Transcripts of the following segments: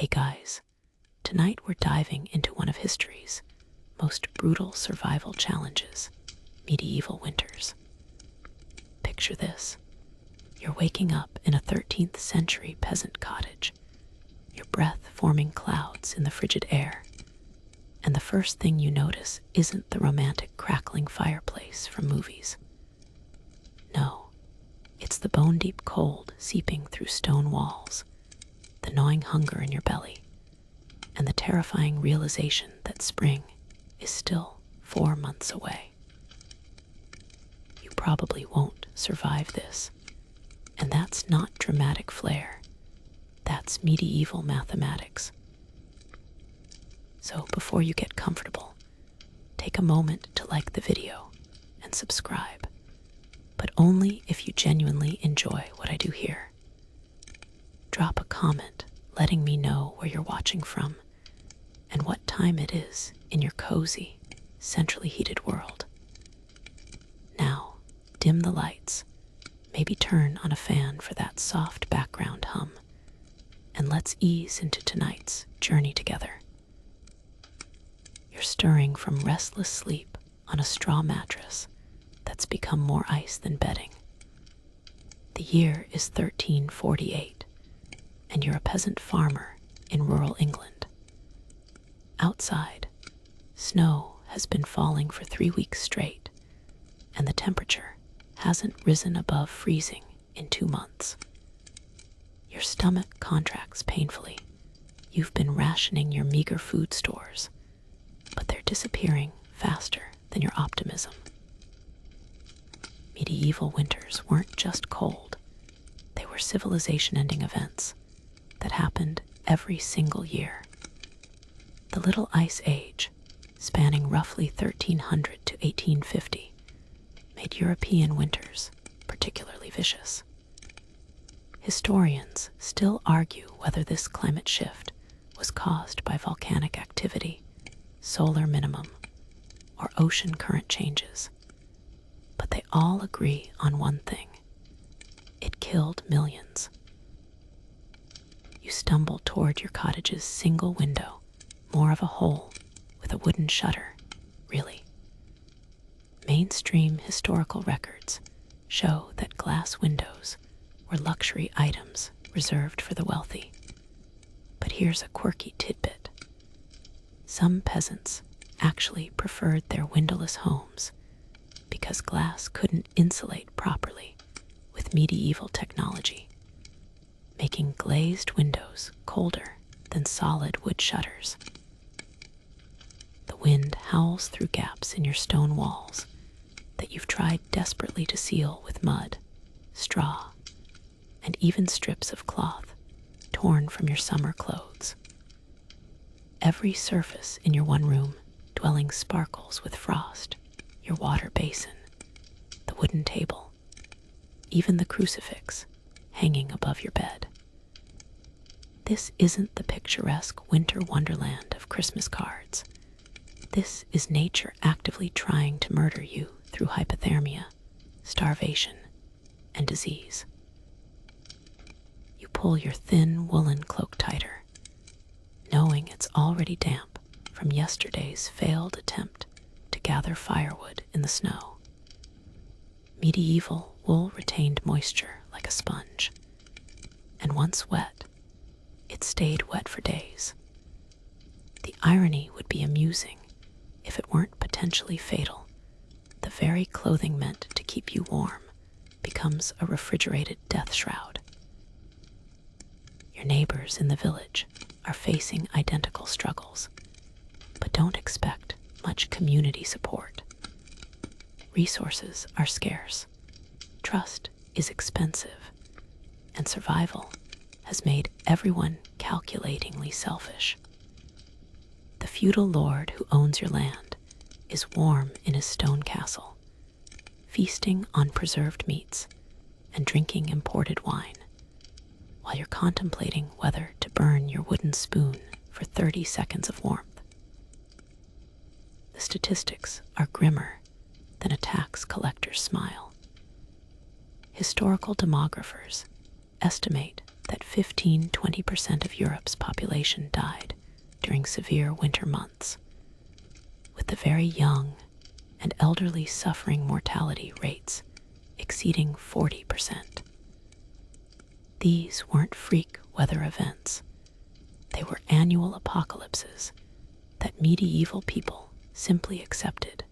Hey guys, tonight we're diving into one of history's most brutal survival challenges, medieval winters. Picture this. You're waking up in a 13th century peasant cottage, your breath forming clouds in the frigid air, and the first thing you notice isn't the romantic crackling fireplace from movies. No, it's the bone-deep cold seeping through stone walls, the gnawing hunger in your belly, and the terrifying realization that spring is still 4 months away. You probably won't survive this, and that's not dramatic flair. That's medieval mathematics. So before you get comfortable, take a moment to like the video and subscribe, but only if you genuinely enjoy what I do here. Drop a comment letting me know where you're watching from and what time it is in your cozy, centrally heated world. Now, dim the lights, maybe turn on a fan for that soft background hum, and let's ease into tonight's journey together. You're stirring from restless sleep on a straw mattress that's become more ice than bedding. The year is 1348, and you're a peasant farmer in rural England. Outside, snow has been falling for 3 weeks straight, and the temperature hasn't risen above freezing in 2 months. Your stomach contracts painfully. You've been rationing your meager food stores, but they're disappearing faster than your optimism. Medieval winters weren't just cold, they were civilization-ending events that happened every single year. The Little Ice Age, spanning roughly 1300 to 1850, made European winters particularly vicious. Historians still argue whether this climate shift was caused by volcanic activity, solar minimum, or ocean current changes, but they all agree on one thing: it killed millions. You stumble toward your cottage's single window, more of a hole with a wooden shutter, really. Mainstream historical records show that glass windows were luxury items reserved for the wealthy. But here's a quirky tidbit. Some peasants actually preferred their windowless homes because glass couldn't insulate properly with medieval technology, making glazed windows colder than solid wood shutters. The wind howls through gaps in your stone walls that you've tried desperately to seal with mud, straw, and even strips of cloth torn from your summer clothes. Every surface in your one-room dwelling sparkles with frost: your water basin, the wooden table, even the crucifix hanging above your bed. This isn't the picturesque winter wonderland of Christmas cards. This is nature actively trying to murder you through hypothermia, starvation, and disease. You pull your thin woolen cloak tighter, knowing it's already damp from yesterday's failed attempt to gather firewood in the snow. Medieval wool retained moisture like a sponge, and once wet, it stayed wet for days. The irony would be amusing if it weren't potentially fatal. The very clothing meant to keep you warm becomes a refrigerated death shroud. Your neighbors in the village are facing identical struggles, but don't expect much community support. Resources are scarce, trust is expensive, and survival has made everyone calculatingly selfish. The feudal lord who owns your land is warm in his stone castle, feasting on preserved meats and drinking imported wine, while you're contemplating whether to burn your wooden spoon for 30 seconds of warmth. The statistics are grimmer than a tax collector's smile. Historical demographers estimate that 15–20% of Europe's population died during severe winter months, with the very young and elderly suffering mortality rates exceeding 40%. These weren't freak weather events. They were annual apocalypses that medieval people simply accepted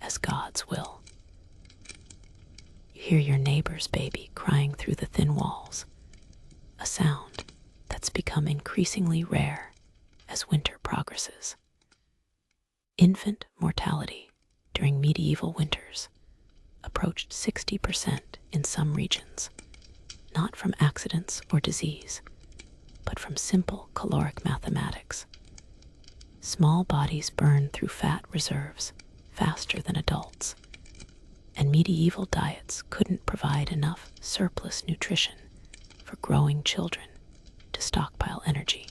as God's will. You hear your neighbor's baby crying through the thin walls, a sound that's become increasingly rare as winter progresses. Infant mortality during medieval winters approached 60% in some regions, not from accidents or disease, but from simple caloric mathematics. Small bodies burn through fat reserves faster than adults, and medieval diets couldn't provide enough surplus nutrition for growing children to stockpile energy.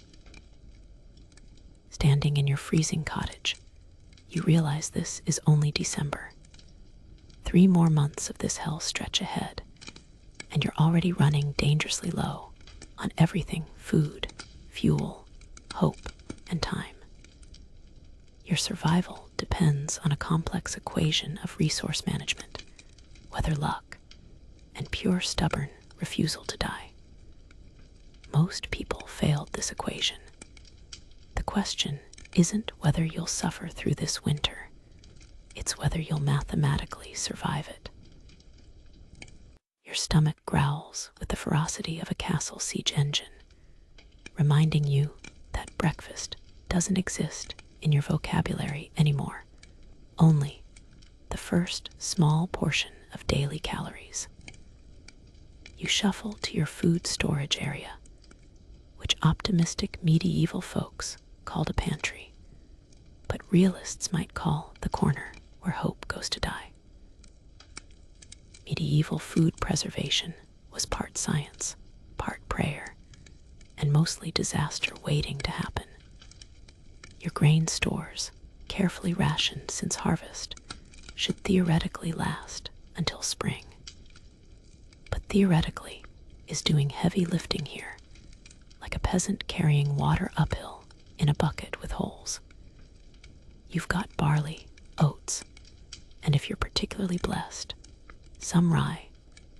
Standing in your freezing cottage, you realize this is only December. 3 more months of this hell stretch ahead, and you're already running dangerously low on everything: food, fuel, hope, and time. Your survival depends on a complex equation of resource management, weather luck, and pure stubborn refusal to die. Most people failed this equation. The question isn't whether you'll suffer through this winter, it's whether you'll mathematically survive it. Your stomach growls with the ferocity of a castle siege engine, reminding you that breakfast doesn't exist in your vocabulary anymore, only the first small portion of daily calories. You shuffle to your food storage area, which optimistic medieval folks called a pantry, but realists might call the corner where hope goes to die. Medieval food preservation was part science, part prayer, and mostly disaster waiting to happen. Your grain stores, carefully rationed since harvest, should theoretically last until spring. But theoretically is doing heavy lifting here, like a peasant carrying water uphill in a bucket with holes. You've got barley, oats, and if you're particularly blessed, some rye,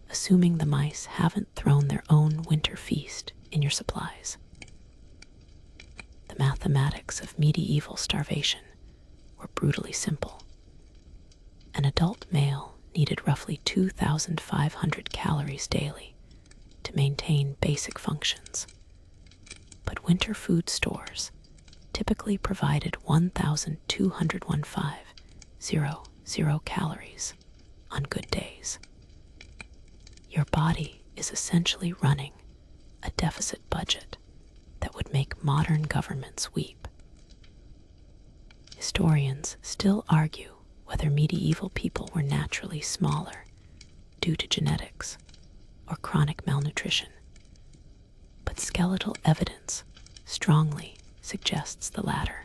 assuming the mice haven't thrown their own winter feast in your supplies. The mathematics of medieval starvation were brutally simple. An adult male needed roughly 2,500 calories daily to maintain basic functions, but winter food stores typically provided 1,215 calories on good days. Your body is essentially running a deficit budget that would make modern governments weep. Historians still argue whether medieval people were naturally smaller due to genetics or chronic malnutrition, but skeletal evidence strongly suggests the latter.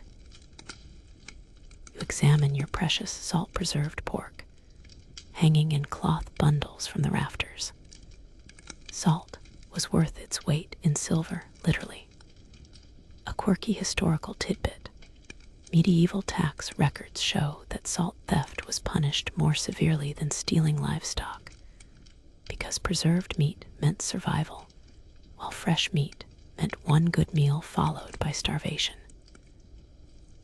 You examine your precious salt-preserved pork, hanging in cloth bundles from the rafters. Salt was worth its weight in silver, literally. A quirky historical tidbit: medieval tax records show that salt theft was punished more severely than stealing livestock, because preserved meat meant survival, while fresh meat meant one good meal followed by starvation.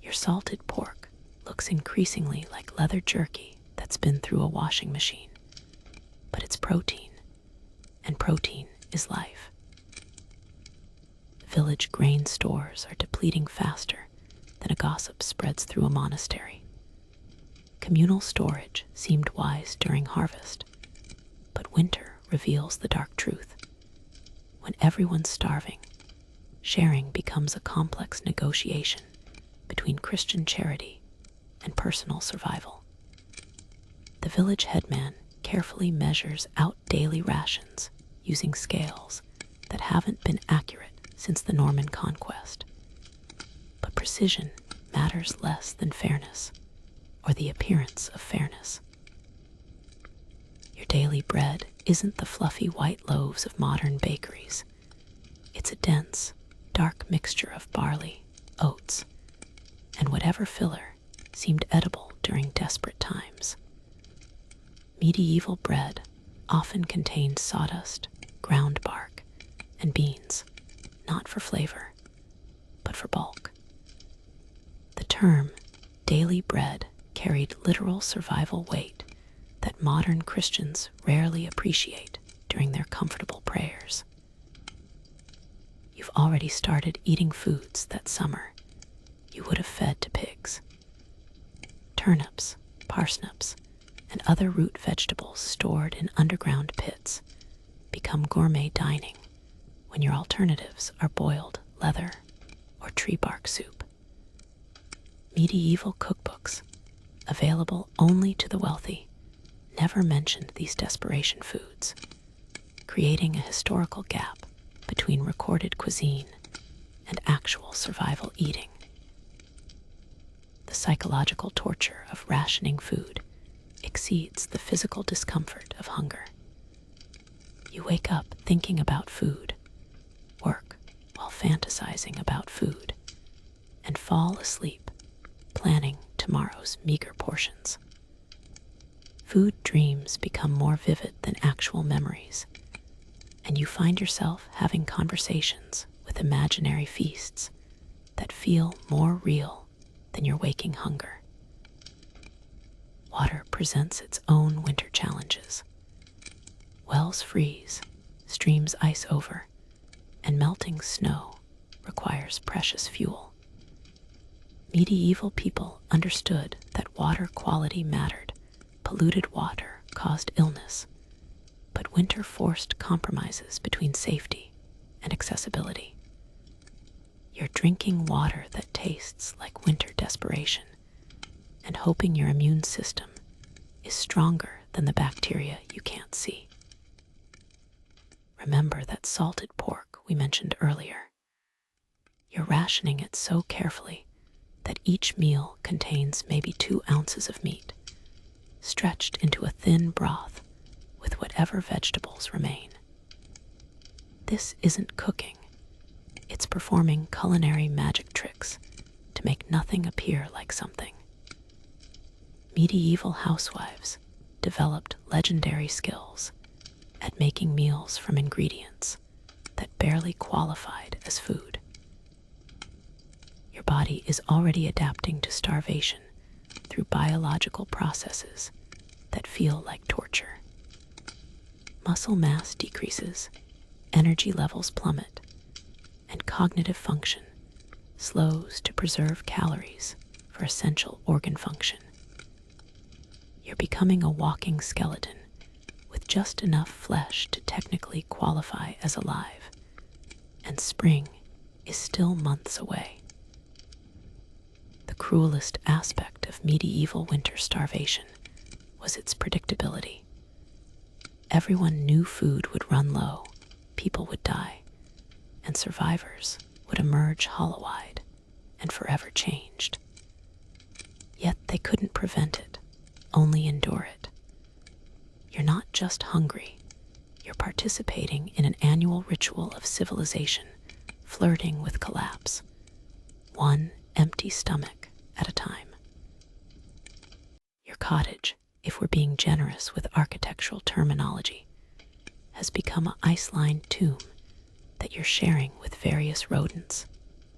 Your salted pork looks increasingly like leather jerky that's been through a washing machine, but it's protein, and protein is life. Village grain stores are depleting faster than a gossip spreads through a monastery. Communal storage seemed wise during harvest, but winter reveals the dark truth. When everyone's starving, sharing becomes a complex negotiation between Christian charity and personal survival. The village headman carefully measures out daily rations using scales that haven't been accurate since the Norman conquest. But precision matters less than fairness, or the appearance of fairness. Your daily bread isn't the fluffy white loaves of modern bakeries. It's a dense, dark mixture of barley, oats, and whatever filler seemed edible during desperate times. Medieval bread often contained sawdust, ground bark, and beans, not for flavor, but for bulk. The term daily bread carried literal survival weight that modern Christians rarely appreciate during their comfortable prayers. You've already started eating foods that summer you would have fed to pigs. Turnips, parsnips, and other root vegetables stored in underground pits become gourmet dining when your alternatives are boiled leather or tree bark soup. Medieval cookbooks, available only to the wealthy, never mentioned these desperation foods, creating a historical gap between recorded cuisine and actual survival eating. The psychological torture of rationing food exceeds the physical discomfort of hunger. You wake up thinking about food, work while fantasizing about food, and fall asleep planning tomorrow's meager portions. Food dreams become more vivid than actual memories, and you find yourself having conversations with imaginary feasts that feel more real than your waking hunger. Water presents its own winter challenges. Wells freeze, streams ice over, and melting snow requires precious fuel. Medieval people understood that water quality mattered. Polluted water caused illness, but winter forced compromises between safety and accessibility. You're drinking water that tastes like winter desperation and hoping your immune system is stronger than the bacteria you can't see. Remember that salted pork we mentioned earlier. You're rationing it so carefully that each meal contains maybe 2 ounces of meat, stretched into a thin broth with whatever vegetables remain. This isn't cooking. It's performing culinary magic tricks to make nothing appear like something. Medieval housewives developed legendary skills at making meals from ingredients that barely qualified as food. Your body is already adapting to starvation through biological processes that feel like torture. Muscle mass decreases, energy levels plummet, and cognitive function slows to preserve calories for essential organ function. You're becoming a walking skeleton with just enough flesh to technically qualify as alive, and spring is still months away. The cruelest aspect of medieval winter starvation was its predictability. Everyone knew food would run low, people would die, and survivors would emerge hollow-eyed and forever changed. Yet they couldn't prevent it, only endure it. You're not just hungry, you're participating in an annual ritual of civilization, flirting with collapse, one empty stomach at a time. Your cottage, if we're being generous with architectural terminology, has become an ice-lined tomb that you're sharing with various rodents,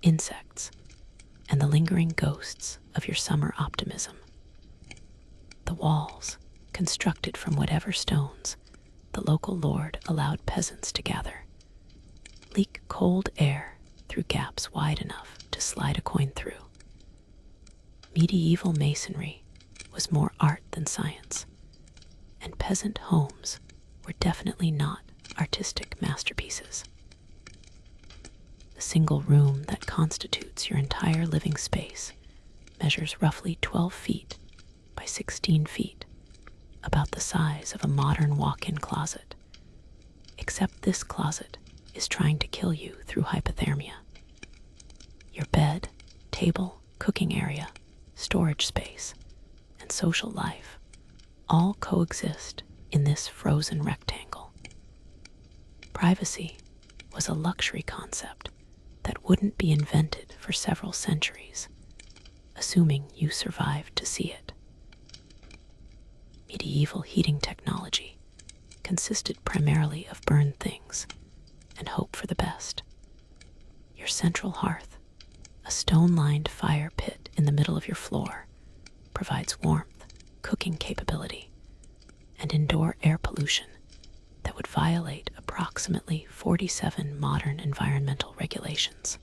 insects, and the lingering ghosts of your summer optimism. The walls, constructed from whatever stones the local lord allowed peasants to gather, leak cold air through gaps wide enough to slide a coin through. Medieval masonry was more art than science, and peasant homes were definitely not artistic masterpieces. The single room that constitutes your entire living space measures roughly 12 feet by 16 feet, about the size of a modern walk-in closet, except this closet is trying to kill you through hypothermia. Your bed, table, cooking area, storage space, and social life all coexist in this frozen rectangle. Privacy, was a luxury concept that wouldn't be invented for several centuries, assuming you survived to see it. Medieval heating technology consisted primarily of burned things and hope for the best. Your central hearth, a stone-lined fire pit in the middle of your floor, provides warmth, cooking capability, and indoor air pollution that would violate approximately 47 modern environmental regulations.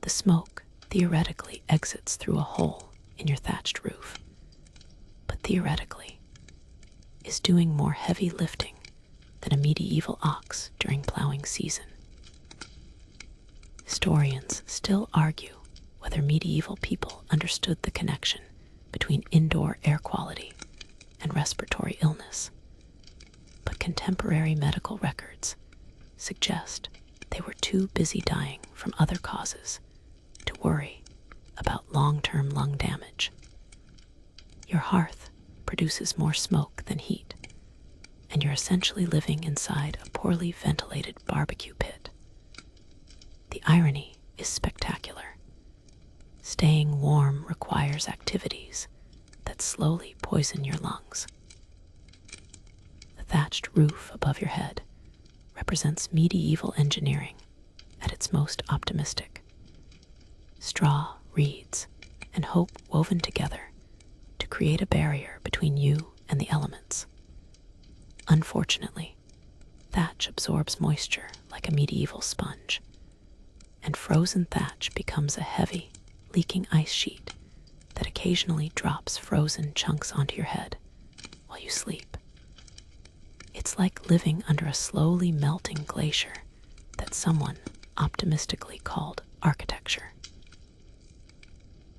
The smoke theoretically exits through a hole in your thatched roof, but theoretically is doing more heavy lifting than a medieval ox during plowing season. Historians still argue whether medieval people understood the connection between indoor air quality and respiratory illness, but contemporary medical records suggest they were too busy dying from other causes to worry about long-term lung damage. Your hearth produces more smoke than heat, and you're essentially living inside a poorly ventilated barbecue pit. The irony is spectacular. Staying warm requires activities that slowly poison your lungs. The thatched roof above your head represents medieval engineering at its most optimistic. Straw, reeds, and hope woven together to create a barrier between you and the elements. Unfortunately, thatch absorbs moisture like a medieval sponge, and frozen thatch becomes a heavy, leaking ice sheet that occasionally drops frozen chunks onto your head while you sleep. It's like living under a slowly melting glacier that someone optimistically called architecture.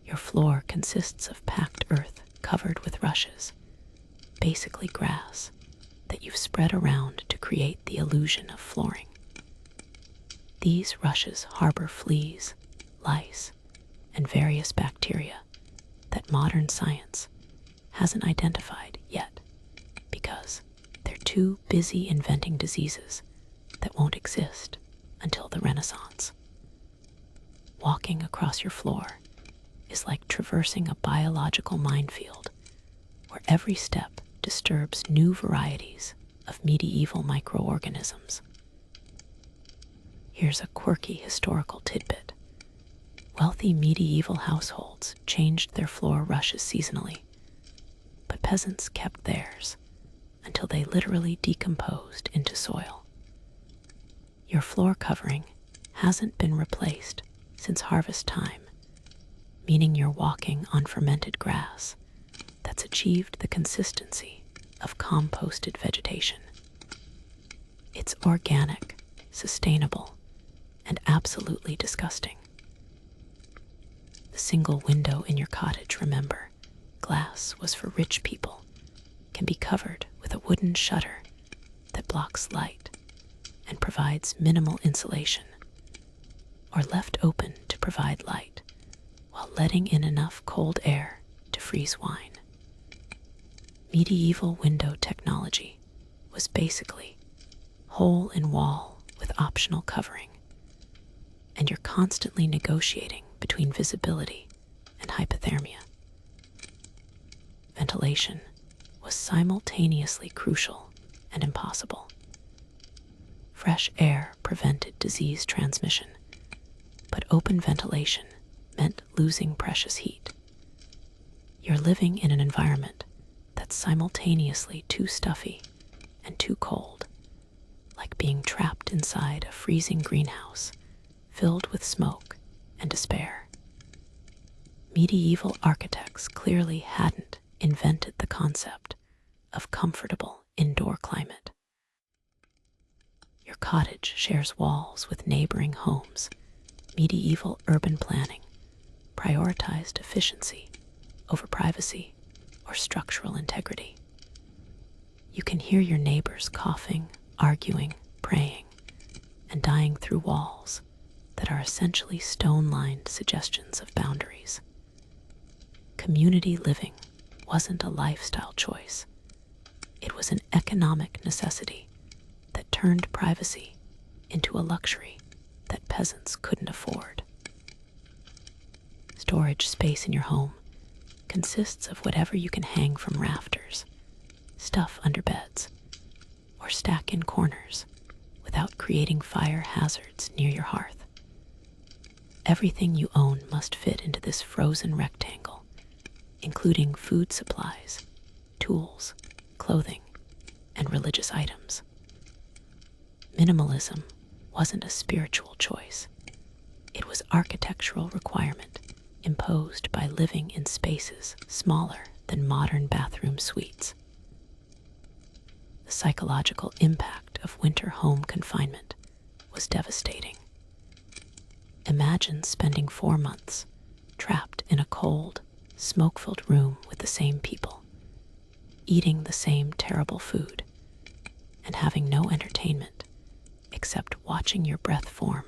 Your floor consists of packed earth covered with rushes, basically grass, that you've spread around to create the illusion of flooring. These rushes harbor fleas, lice, and various bacteria that modern science hasn't identified yet because they're too busy inventing diseases that won't exist until the Renaissance. Walking across your floor is like traversing a biological minefield where every step disturbs new varieties of medieval microorganisms. Here's a quirky historical tidbit. Wealthy medieval households changed their floor rushes seasonally, but peasants kept theirs until they literally decomposed into soil. Your floor covering hasn't been replaced since harvest time, meaning you're walking on fermented grass that's achieved the consistency of composted vegetation. It's organic, sustainable, and absolutely disgusting. The single window in your cottage, remember, glass was for rich people, can be covered with a wooden shutter that blocks light and provides minimal insulation, or left open to provide light while letting in enough cold air to freeze wine. Medieval window technology was basically hole in wall with optional covering, and you're constantly negotiating between visibility and hypothermia. Ventilation was simultaneously crucial and impossible. Fresh air prevented disease transmission, but open ventilation meant losing precious heat. You're living in an environment that's simultaneously too stuffy and too cold, like being trapped inside a freezing greenhouse filled with smoke and despair. Medieval architects clearly hadn't invented the concept of comfortable indoor climate. Your cottage shares walls with neighboring homes. Medieval urban planning prioritized efficiency over privacy or structural integrity. You can hear your neighbors coughing, arguing, praying, and dying through walls that are essentially stone-lined suggestions of boundaries. Community living wasn't a lifestyle choice. It was an economic necessity that turned privacy into a luxury that peasants couldn't afford. Storage space in your home consists of whatever you can hang from rafters, stuff under beds, or stack in corners without creating fire hazards near your hearth. Everything you own must fit into this frozen rectangle, including food supplies, tools, clothing, and religious items. Minimalism wasn't a spiritual choice. It was architectural requirement imposed by living in spaces smaller than modern bathroom suites. The psychological impact of winter home confinement was devastating. Imagine spending 4 months trapped in a cold, smoke-filled room with the same people, eating the same terrible food, and having no entertainment except watching your breath form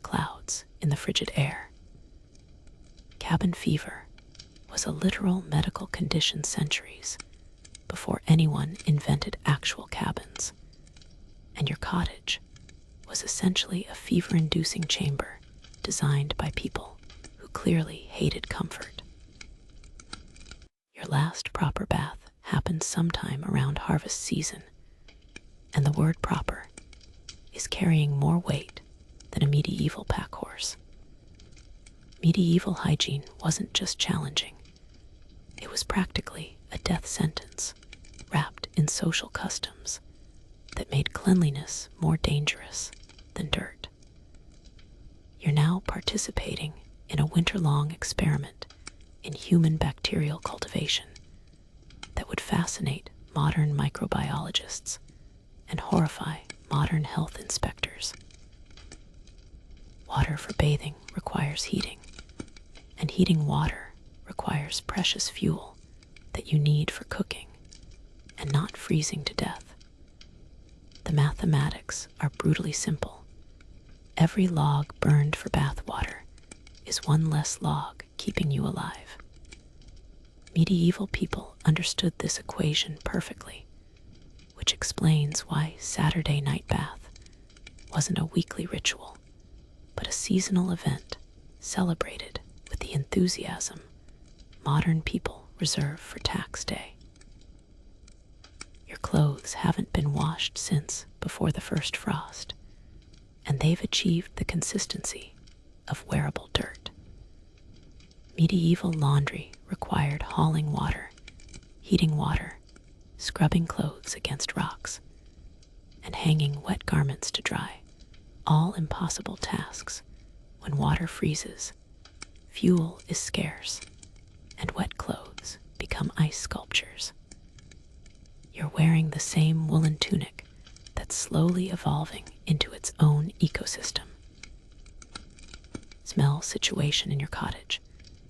clouds in the frigid air. Cabin fever was a literal medical condition centuries before anyone invented actual cabins, and your cottage was essentially a fever-inducing chamber designed by people who clearly hated comfort. Your last proper bath happened sometime around harvest season, and the word proper is carrying more weight than a medieval pack horse. Medieval hygiene wasn't just challenging, it was practically a death sentence wrapped in social customs that made cleanliness more dangerous than dirt. You're now participating in a winter-long experiment in human bacterial cultivation that would fascinate modern microbiologists and horrify modern health inspectors. Water for bathing requires heating, and heating water requires precious fuel that you need for cooking and not freezing to death. The mathematics are brutally simple. Every log burned for bath water is one less log keeping you alive. Medieval people understood this equation perfectly, which explains why Saturday night bath wasn't a weekly ritual, but a seasonal event celebrated with the enthusiasm modern people reserve for tax day. Your clothes haven't been washed since before the first frost, and they've achieved the consistency of wearable dirt. Medieval laundry required hauling water, heating water, scrubbing clothes against rocks, and hanging wet garments to dry, all impossible tasks when water freezes, fuel is scarce, and wet clothes become ice sculptures. You're wearing the same woolen tunic that's slowly evolving into its own ecosystem. Smell situation in your cottage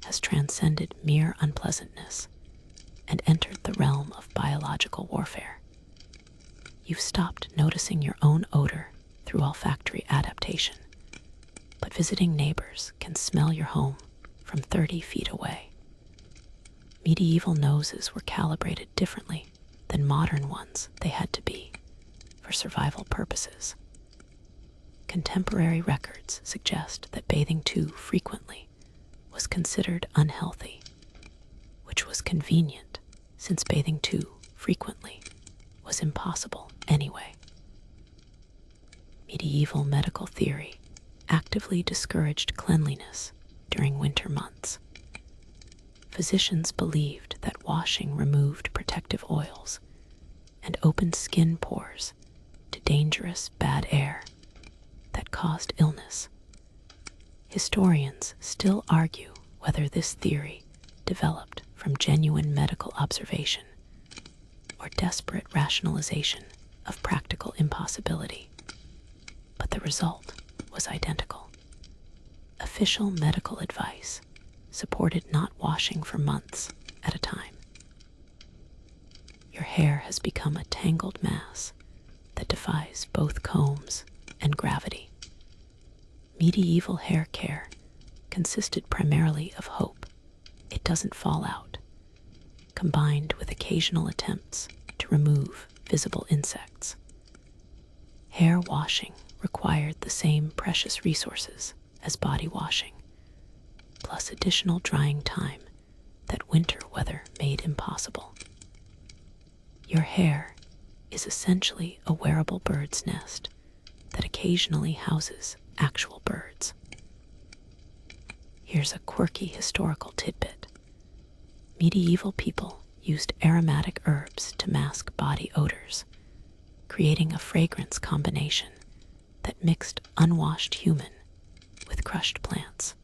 has transcended mere unpleasantness and entered the realm of biological warfare. You've stopped noticing your own odor through olfactory adaptation, but visiting neighbors can smell your home from 30 feet away. Medieval noses were calibrated differently than modern ones they had to be for survival purposes. Contemporary records suggest that bathing too frequently was considered unhealthy, which was convenient since bathing too frequently was impossible anyway. Medieval medical theory actively discouraged cleanliness during winter months. Physicians believed that washing removed protective oils and opened skin pores to dangerous bad air that caused illness. Historians still argue whether this theory developed from genuine medical observation or desperate rationalization of practical impossibility, but the result was identical. Official medical advice supported not washing for months at a time. Your hair has become a tangled mass that defies both combs and gravity. Medieval hair care consisted primarily of hope it doesn't fall out, combined with occasional attempts to remove visible insects. Hair washing required the same precious resources as body washing, plus additional drying time that winter weather made impossible. Your hair is essentially a wearable bird's nest that occasionally houses actual birds. Here's a quirky historical tidbit. Medieval people used aromatic herbs to mask body odors, creating a fragrance combination that mixed unwashed human with crushed plants.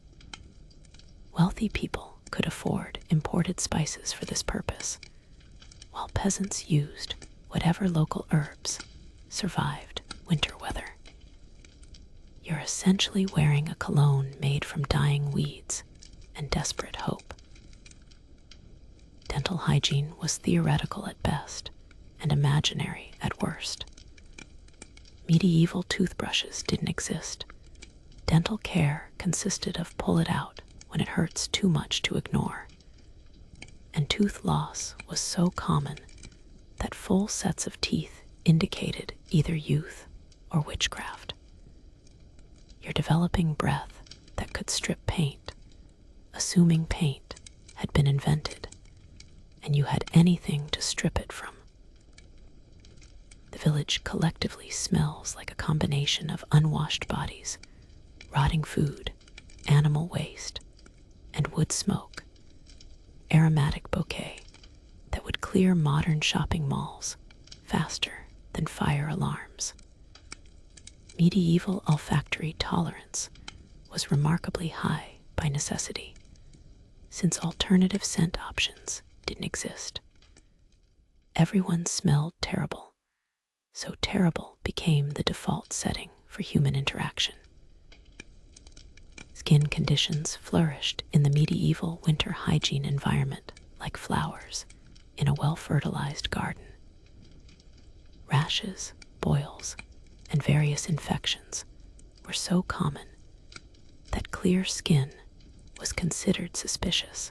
Wealthy people could afford imported spices for this purpose, while peasants used whatever local herbs survived winter weather. You're essentially wearing a cologne made from dying weeds and desperate hope. Dental hygiene was theoretical at best and imaginary at worst. Medieval toothbrushes didn't exist. Dental care consisted of pull it out when it hurts too much to ignore. And tooth loss was so common that full sets of teeth indicated either youth or witchcraft. You're developing breath that could strip paint, assuming paint had been invented, and you had anything to strip it from. The village collectively smells like a combination of unwashed bodies, rotting food, animal waste, and wood smoke, aromatic bouquet that would clear modern shopping malls faster than fire alarms. Medieval olfactory tolerance was remarkably high by necessity, since alternative scent options didn't exist. Everyone smelled terrible, so terrible became the default setting for human interaction. Skin conditions flourished in the medieval winter hygiene environment like flowers in a well-fertilized garden. Rashes, boils, and various infections were so common that clear skin was considered suspicious.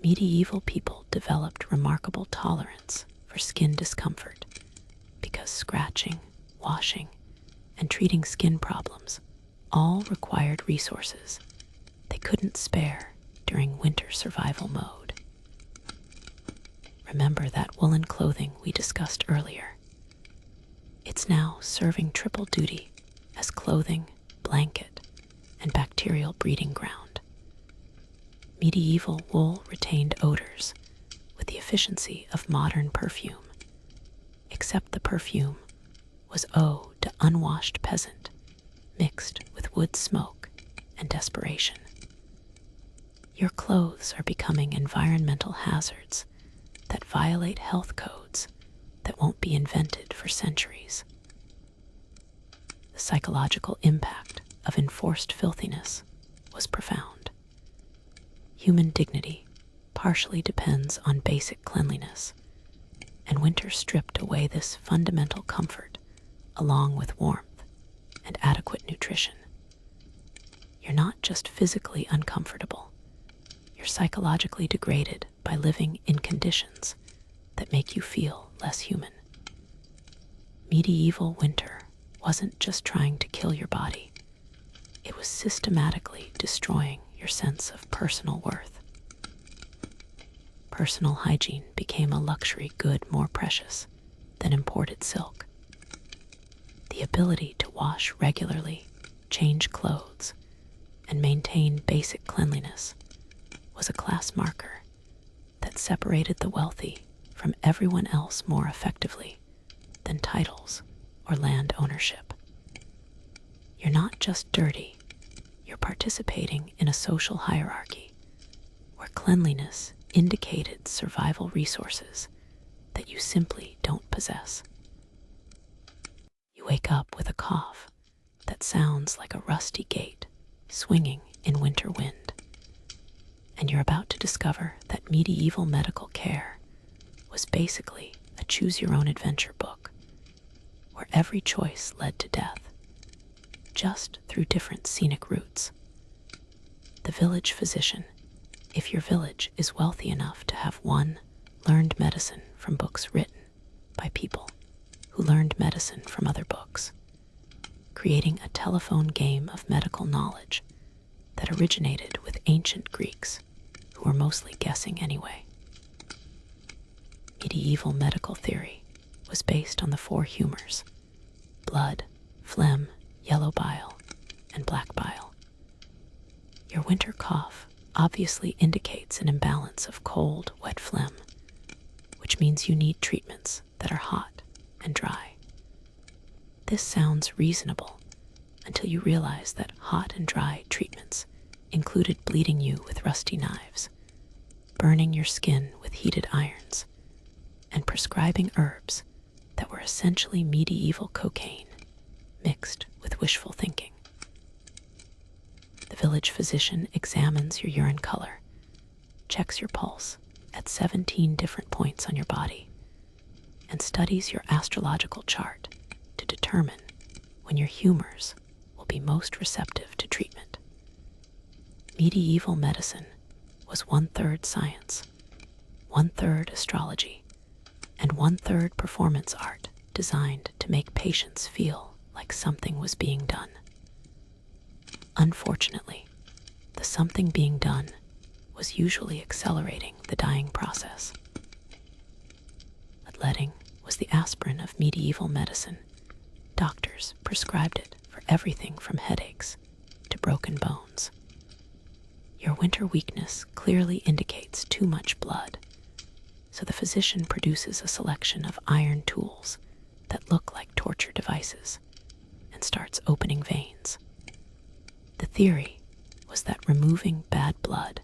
Medieval people developed remarkable tolerance for skin discomfort because scratching, washing, and treating skin problems all required resources they couldn't spare during winter survival mode. Remember that woolen clothing we discussed earlier? It's now serving triple duty as clothing, blanket, and bacterial breeding ground. Medieval wool retained odors with the efficiency of modern perfume, except the perfume was eau de unwashed peasant mixed with wood smoke and desperation. Your clothes are becoming environmental hazards that violate health codes that won't be invented for centuries. The psychological impact of enforced filthiness was profound. Human dignity partially depends on basic cleanliness, and winter stripped away this fundamental comfort along with warmth and adequate nutrition. You're not just physically uncomfortable, you're psychologically degraded by living in conditions that make you feel less human. Medieval winter wasn't just trying to kill your body, it was systematically destroying your sense of personal worth. Personal hygiene became a luxury good more precious than imported silk. The ability to wash regularly, change clothes, and maintain basic cleanliness was a class marker that separated the wealthy from everyone else more effectively than titles or land ownership. You're not just dirty, you're participating in a social hierarchy where cleanliness indicated survival resources that you simply don't possess. You wake up with a cough that sounds like a rusty gate swinging in winter wind, and you're about to discover that medieval medical care was basically a choose-your-own-adventure book, where every choice led to death, just through different scenic routes. The village physician, if your village is wealthy enough to have one, learned medicine from books written by people who learned medicine from other books. creating a telephone game of medical knowledge that originated with ancient Greeks, who were mostly guessing anyway. Medieval medical theory was based on the four humors: blood, phlegm, yellow bile, and black bile. Your winter cough obviously indicates an imbalance of cold, wet phlegm, which means you need treatments that are hot and dry. This sounds reasonable until you realize that hot and dry treatments included bleeding you with rusty knives, burning your skin with heated irons, and prescribing herbs that were essentially medieval cocaine mixed with wishful thinking. The village physician examines your urine color, checks your pulse at 17 different points on your body, and studies your astrological chart to determine when your humors will be most receptive to treatment. Medieval medicine was 1/3 science, 1/3 astrology, and 1/3 performance art designed to make patients feel like something was being done. Unfortunately, the something being done was usually accelerating the dying process. Bloodletting was the aspirin of medieval medicine. Doctors prescribed it for everything from headaches to broken bones. Your winter weakness clearly indicates too much blood, so the physician produces a selection of iron tools that look like torture devices and starts opening veins. The theory was that removing bad blood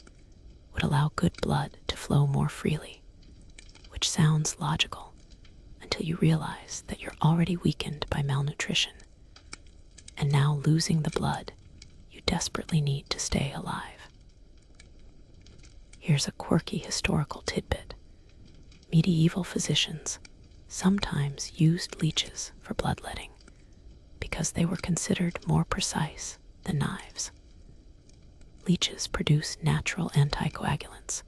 would allow good blood to flow more freely, which sounds logical until you realize that you're already weakened by malnutrition, and now losing the blood you desperately need to stay alive. Here's a quirky historical tidbit. Medieval physicians sometimes used leeches for bloodletting because they were considered more precise than knives. Leeches produce natural anticoagulants,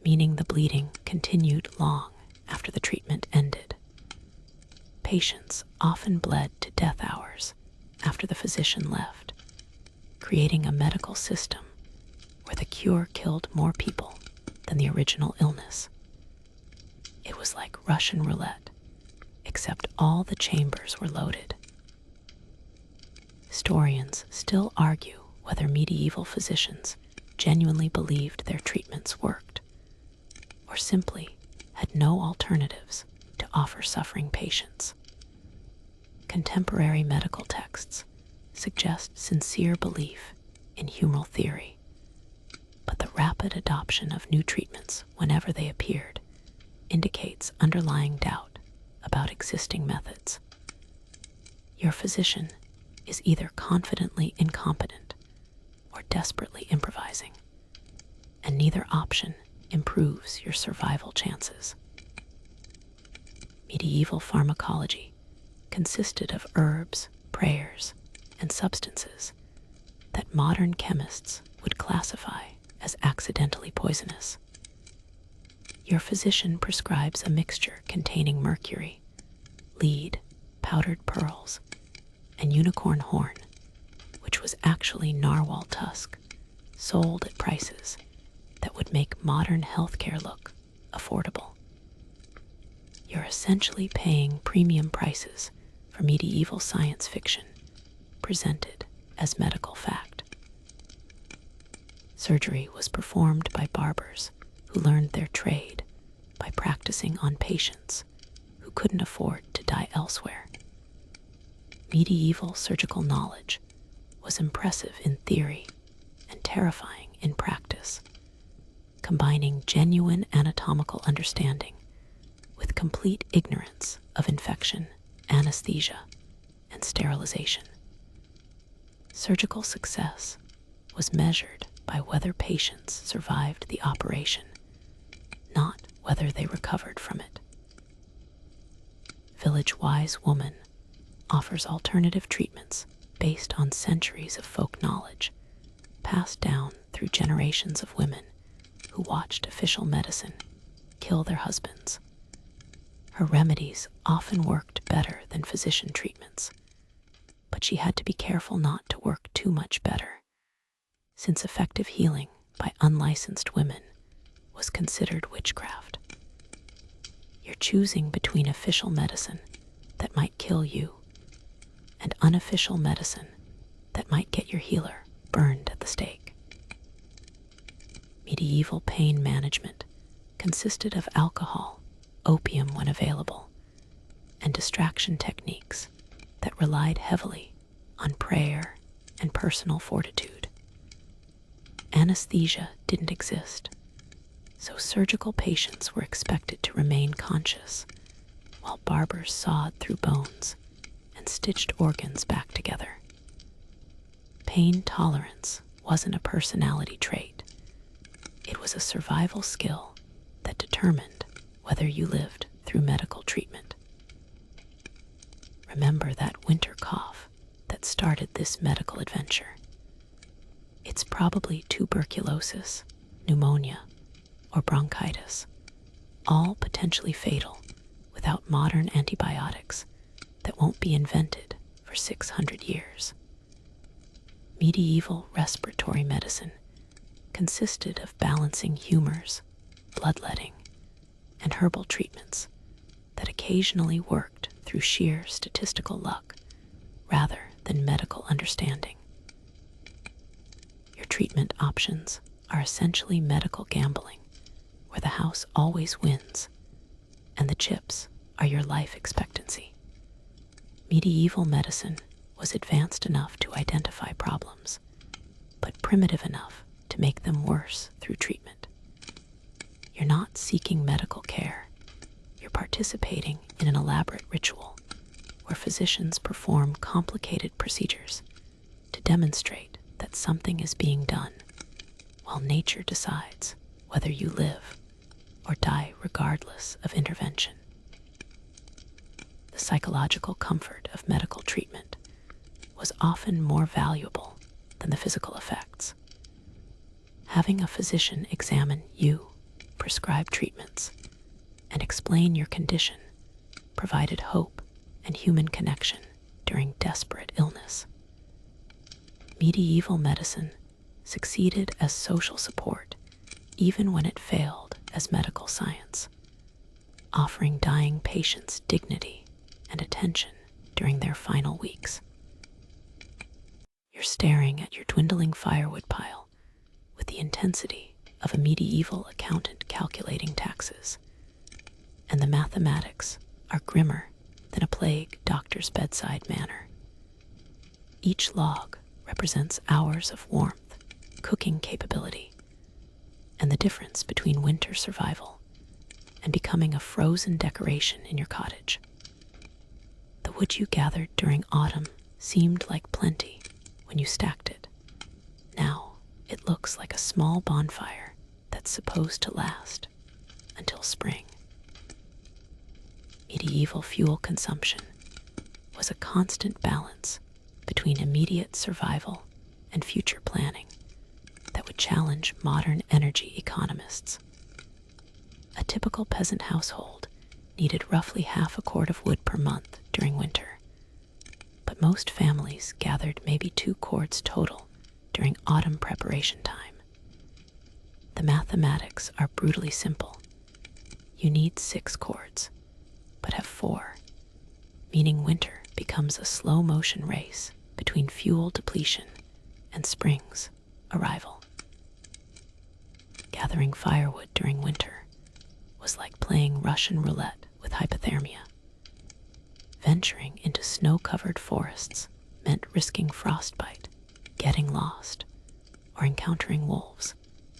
meaning the bleeding continued long after the treatment ended. Patients often bled to death hours after the physician left, creating a medical system where the cure killed more people than the original illness. It was like Russian roulette, except all the chambers were loaded. Historians still argue whether medieval physicians genuinely believed their treatments worked, or simply had no alternatives to offer suffering patients. Contemporary medical texts suggest sincere belief in humoral theory, but the rapid adoption of new treatments whenever they appeared indicates underlying doubt about existing methods. Your physician is either confidently incompetent or desperately improvising, and neither option improves your survival chances. Medieval pharmacology consisted of herbs, prayers, and substances that modern chemists would classify as accidentally poisonous. Your physician prescribes a mixture containing mercury, lead, powdered pearls, and unicorn horn, which was actually narwhal tusk, sold at prices that would make modern healthcare look affordable. You're essentially paying premium prices for medieval science fiction presented as medical fact. Surgery was performed by barbers who learned their trade by practicing on patients who couldn't afford to die elsewhere. Medieval surgical knowledge was impressive in theory and terrifying in practice, combining genuine anatomical understanding with complete ignorance of infection, anesthesia, and sterilization. Surgical success was measured by whether patients survived the operation, not whether they recovered from it. Village Wise Woman offers alternative treatments based on centuries of folk knowledge, passed down through generations of women who watched official medicine kill their husbands. Her remedies often worked better than physician treatments, but she had to be careful not to work too much better, since effective healing by unlicensed women was considered witchcraft. You're choosing between official medicine that might kill you and unofficial medicine that might get your healer burned at the stake. Medieval pain management consisted of alcohol, opium when available, and distraction techniques that relied heavily on prayer and personal fortitude. Anesthesia didn't exist, so surgical patients were expected to remain conscious while barbers sawed through bones and stitched organs back together. Pain tolerance wasn't a personality trait. It was a survival skill that determined whether you lived through medical treatment. Remember that winter cough that started this medical adventure. It's probably tuberculosis, pneumonia, or bronchitis, all potentially fatal without modern antibiotics that won't be invented for 600 years. Medieval respiratory medicine consisted of balancing humors, bloodletting, and herbal treatments that occasionally worked through sheer statistical luck rather than medical understanding. Your treatment options are essentially medical gambling, where the house always wins and the chips are your life expectancy. Medieval medicine was advanced enough to identify problems, but primitive enough to make them worse through treatment. You're not seeking medical care. You're participating in an elaborate ritual where physicians perform complicated procedures to demonstrate that something is being done, while nature decides whether you live or die regardless of intervention. The psychological comfort of medical treatment was often more valuable than the physical effects. Having a physician examine you, prescribe treatments, and explain your condition provided hope and human connection during desperate illness. Medieval medicine succeeded as social support even when it failed as medical science, offering dying patients dignity and attention during their final weeks. You're staring at your dwindling firewood pile with the intensity of a medieval accountant calculating taxes, and the mathematics are grimmer than a plague doctor's bedside manner. Each log represents hours of warmth, cooking capability, and the difference between winter survival and becoming a frozen decoration in your cottage. The wood you gathered during autumn seemed like plenty when you stacked it. Now it looks like a small bonfire that's supposed to last until spring. Medieval fuel consumption was a constant balance between immediate survival and future planning that would challenge modern energy economists. A typical peasant household needed roughly half a cord of wood per month during winter, but most families gathered maybe 2 cords total during autumn preparation time. The mathematics are brutally simple. You need 6 cords, but have 4, meaning winter becomes a slow-motion race between fuel depletion and spring's arrival. Gathering firewood during winter was like playing Russian roulette with hypothermia. Venturing into snow-covered forests meant risking frostbite, getting lost, or encountering wolves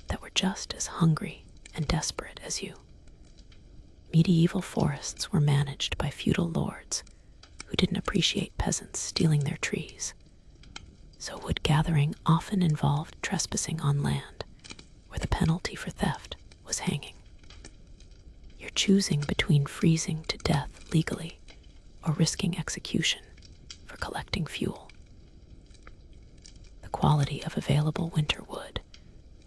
that were just as hungry and desperate as you. Medieval forests were managed by feudal lords who didn't appreciate peasants stealing their trees, so wood gathering often involved trespassing on land where the penalty for theft was hanging. You're choosing between freezing to death legally or risking execution for collecting fuel. The quality of available winter wood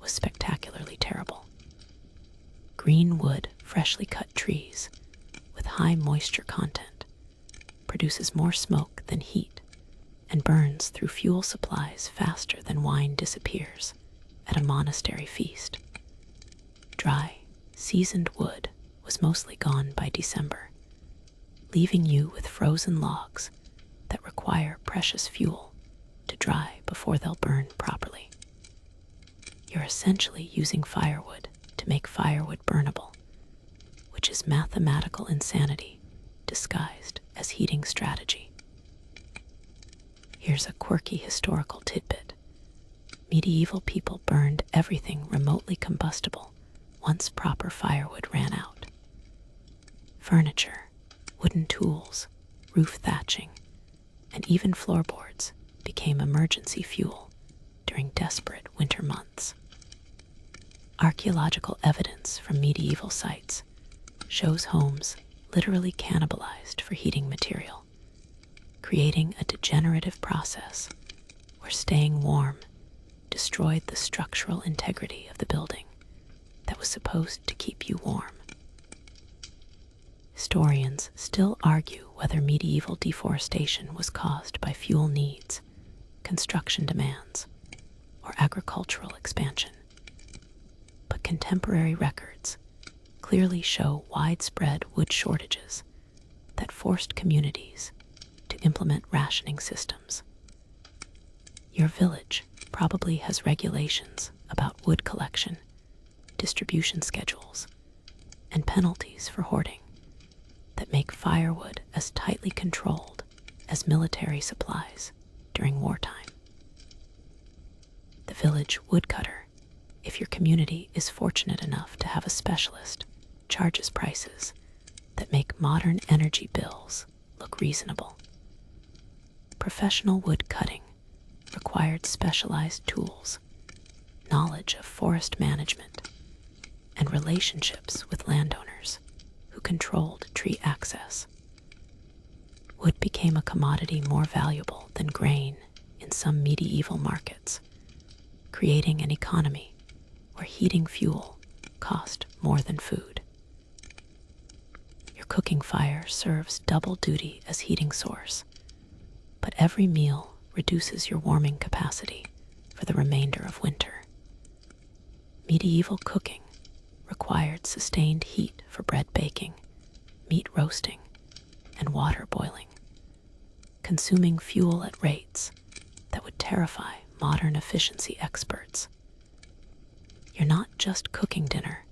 was spectacularly terrible. Green wood, freshly cut trees with high moisture content produces more smoke than heat and burns through fuel supplies faster than wine disappears at a monastery feast. Dry, seasoned wood was mostly gone by December, leaving you with frozen logs that require precious fuel to dry before they'll burn properly. You're essentially using firewood to make firewood burnable, which is mathematical insanity disguised as heating strategy. Here's a quirky historical tidbit. Medieval people burned everything remotely combustible once proper firewood ran out. Furniture, wooden tools, roof thatching, and even floorboards became emergency fuel during desperate winter months. Archaeological evidence from medieval sites shows homes literally cannibalized for heating material, creating a degenerative process where staying warm destroyed the structural integrity of the building that was supposed to keep you warm. Historians still argue whether medieval deforestation was caused by fuel needs, construction demands, or agricultural expansion. But contemporary records clearly show widespread wood shortages that forced communities to implement rationing systems. Your village probably has regulations about wood collection, distribution schedules, and penalties for hoarding that make firewood as tightly controlled as military supplies during wartime. The village woodcutter, if your community is fortunate enough to have a specialist, charges prices that make modern energy bills look reasonable. Professional wood cutting required specialized tools, knowledge of forest management, and relationships with landowners who controlled tree access. Wood became a commodity more valuable than grain in some medieval markets, creating an economy where heating fuel cost more than food. Your cooking fire serves double duty as heating source, but every meal reduces your warming capacity for the remainder of winter. Medieval cooking required sustained heat for bread baking, meat roasting, and water boiling, consuming fuel at rates that would terrify modern efficiency experts. You're not just cooking dinner,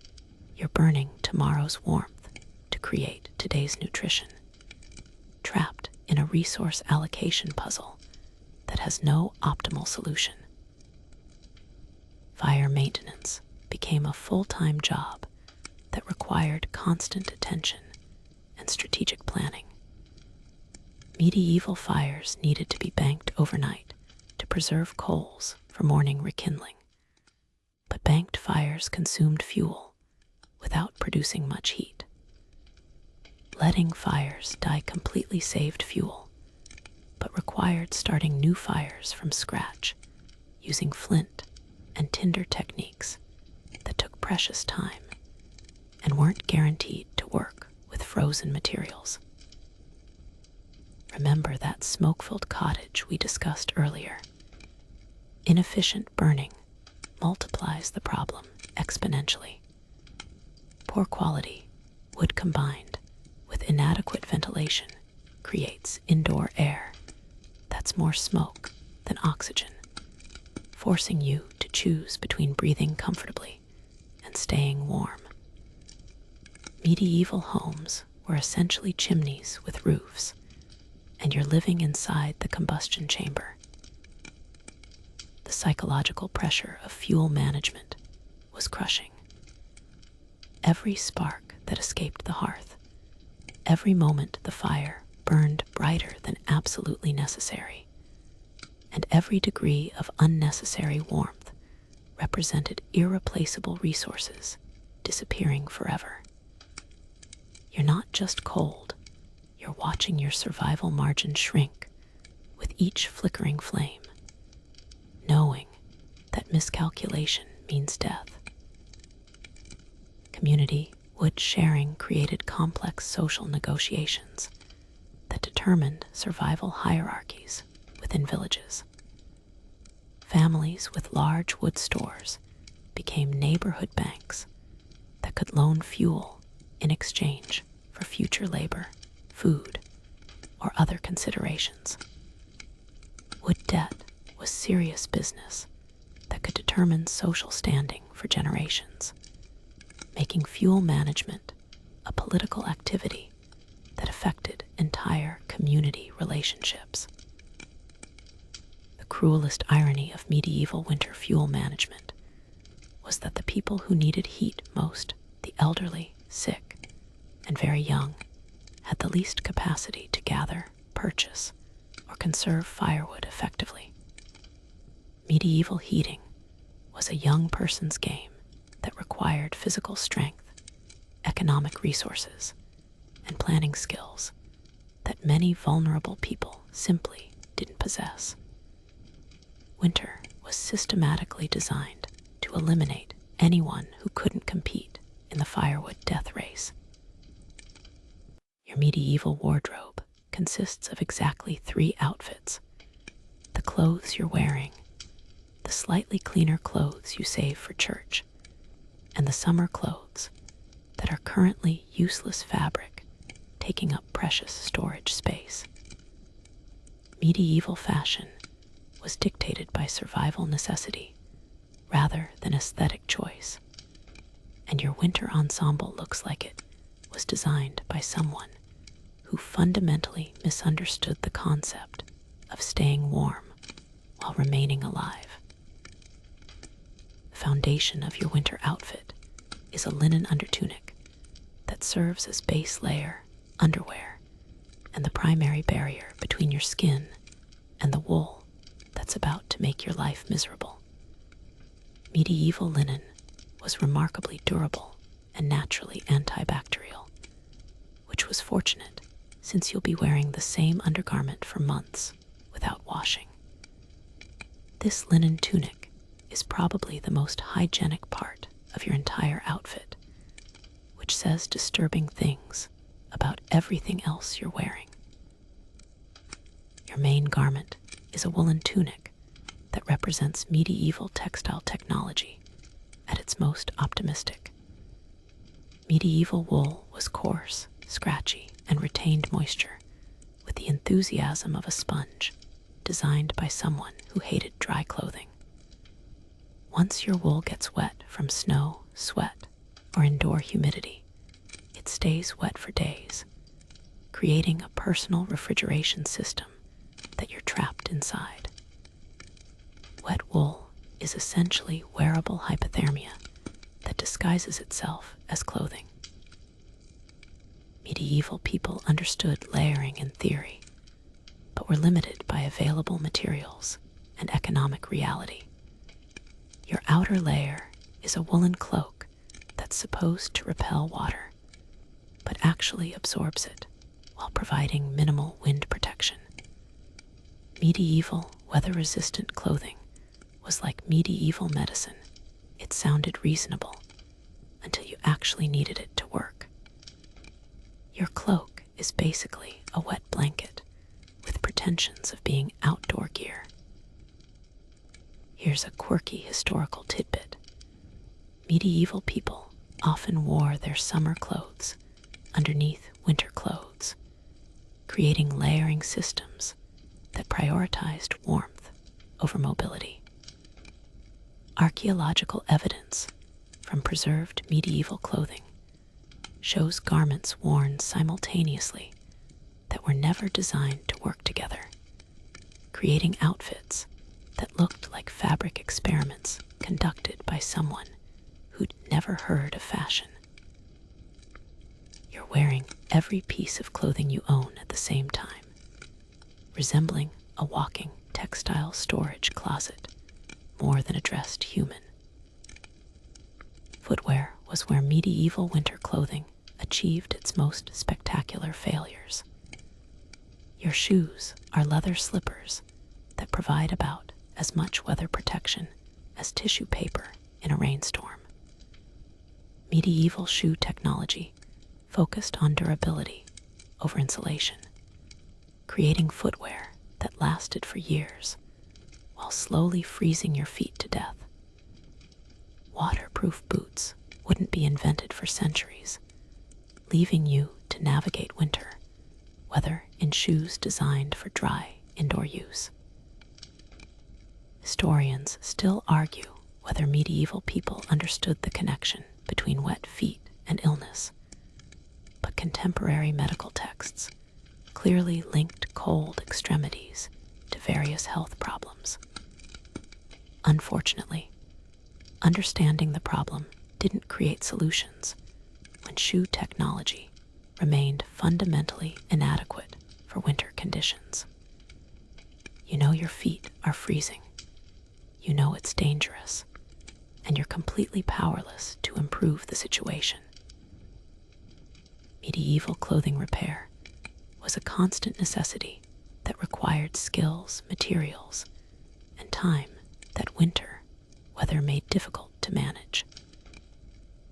you're burning tomorrow's warmth to create today's nutrition, trapped in a resource allocation puzzle that has no optimal solution. Fire maintenance became a full-time job that required constant attention and strategic planning. Medieval fires needed to be banked overnight to preserve coals for morning rekindling, but banked fires consumed fuel without producing much heat. Letting fires die completely saved fuel, but required starting new fires from scratch using flint and tinder techniques that took precious time and weren't guaranteed to work with frozen materials. Remember that smoke-filled cottage we discussed earlier? Inefficient burning multiplies the problem exponentially. Poor quality wood combined with inadequate ventilation creates indoor air that's more smoke than oxygen, forcing you to choose between breathing comfortably and staying warm. Medieval homes were essentially chimneys with roofs, and you're living inside the combustion chamber. The psychological pressure of fuel management was crushing. Every spark that escaped the hearth, every moment the fire burned brighter than absolutely necessary, and every degree of unnecessary warmth represented irreplaceable resources disappearing forever. You're not just cold, you're watching your survival margin shrink with each flickering flame, knowing that miscalculation means death. Community wood sharing created complex social negotiations that determined survival hierarchies within villages. Families with large wood stores became neighborhood banks that could loan fuel in exchange for future labor, food, or other considerations. Wood debt was serious business that could determine social standing for generations, making fuel management a political activity that affected entire community relationships. The cruelest irony of medieval winter fuel management was that the people who needed heat most, the elderly, sick, and very young, had the least capacity to gather, purchase, or conserve firewood effectively. Medieval heating was a young person's game that required physical strength, economic resources, and planning skills that many vulnerable people simply didn't possess. Winter was systematically designed to eliminate anyone who couldn't compete in the firewood death race. Your medieval wardrobe consists of exactly 3 outfits: the clothes you're wearing, the slightly cleaner clothes you save for church, and the summer clothes that are currently useless fabric taking up precious storage space. Medieval fashion was dictated by survival necessity rather than aesthetic choice, and your winter ensemble looks like it was designed by someone who fundamentally misunderstood the concept of staying warm while remaining alive. The foundation of your winter outfit is a linen undertunic that serves as base layer, underwear, and the primary barrier between your skin and the wool that's about to make your life miserable. Medieval linen was remarkably durable and naturally antibacterial, which was fortunate since you'll be wearing the same undergarment for months without washing. This linen tunic is probably the most hygienic part of your entire outfit, which says disturbing things about everything else you're wearing. Your main garment is a woolen tunic that represents medieval textile technology at its most optimistic. Medieval wool was coarse, scratchy, and retained moisture with the enthusiasm of a sponge designed by someone who hated dry clothing. Once your wool gets wet from snow, sweat, or indoor humidity, it stays wet for days, creating a personal refrigeration system that you're trapped inside. Wet wool is essentially wearable hypothermia that disguises itself as clothing. Medieval people understood layering in theory, but were limited by available materials and economic reality. Your outer layer is a woolen cloak that's supposed to repel water, but actually absorbs it while providing minimal wind protection. Medieval weather-resistant clothing was like medieval medicine. It sounded reasonable until you actually needed it to work. Your cloak is basically a wet blanket with pretensions of being outdoor gear. Here's a quirky historical tidbit. Medieval people often wore their summer clothes underneath winter clothes, creating layering systems that prioritized warmth over mobility. Archaeological evidence from preserved medieval clothing shows garments worn simultaneously that were never designed to work together, creating outfits that looked like fabric experiments conducted by someone who'd never heard of fashion. You're wearing every piece of clothing you own at the same time, resembling a walking textile storage closet more than a dressed human. Footwear was where medieval winter clothing achieved its most spectacular failures. Your shoes are leather slippers that provide about as much weather protection as tissue paper in a rainstorm. Medieval shoe technology focused on durability over insulation, creating footwear that lasted for years, while slowly freezing your feet to death. Waterproof boots wouldn't be invented for centuries, leaving you to navigate winter, whether in shoes designed for dry indoor use. Historians still argue whether medieval people understood the connection between wet feet and illness, but contemporary medical texts clearly linked cold extremities to various health problems. Unfortunately, understanding the problem didn't create solutions when shoe technology remained fundamentally inadequate for winter conditions. You know your feet are freezing. You know it's dangerous, and you're completely powerless to improve the situation. Medieval clothing repair was a constant necessity that required skills, materials, and time that winter weather made difficult to manage.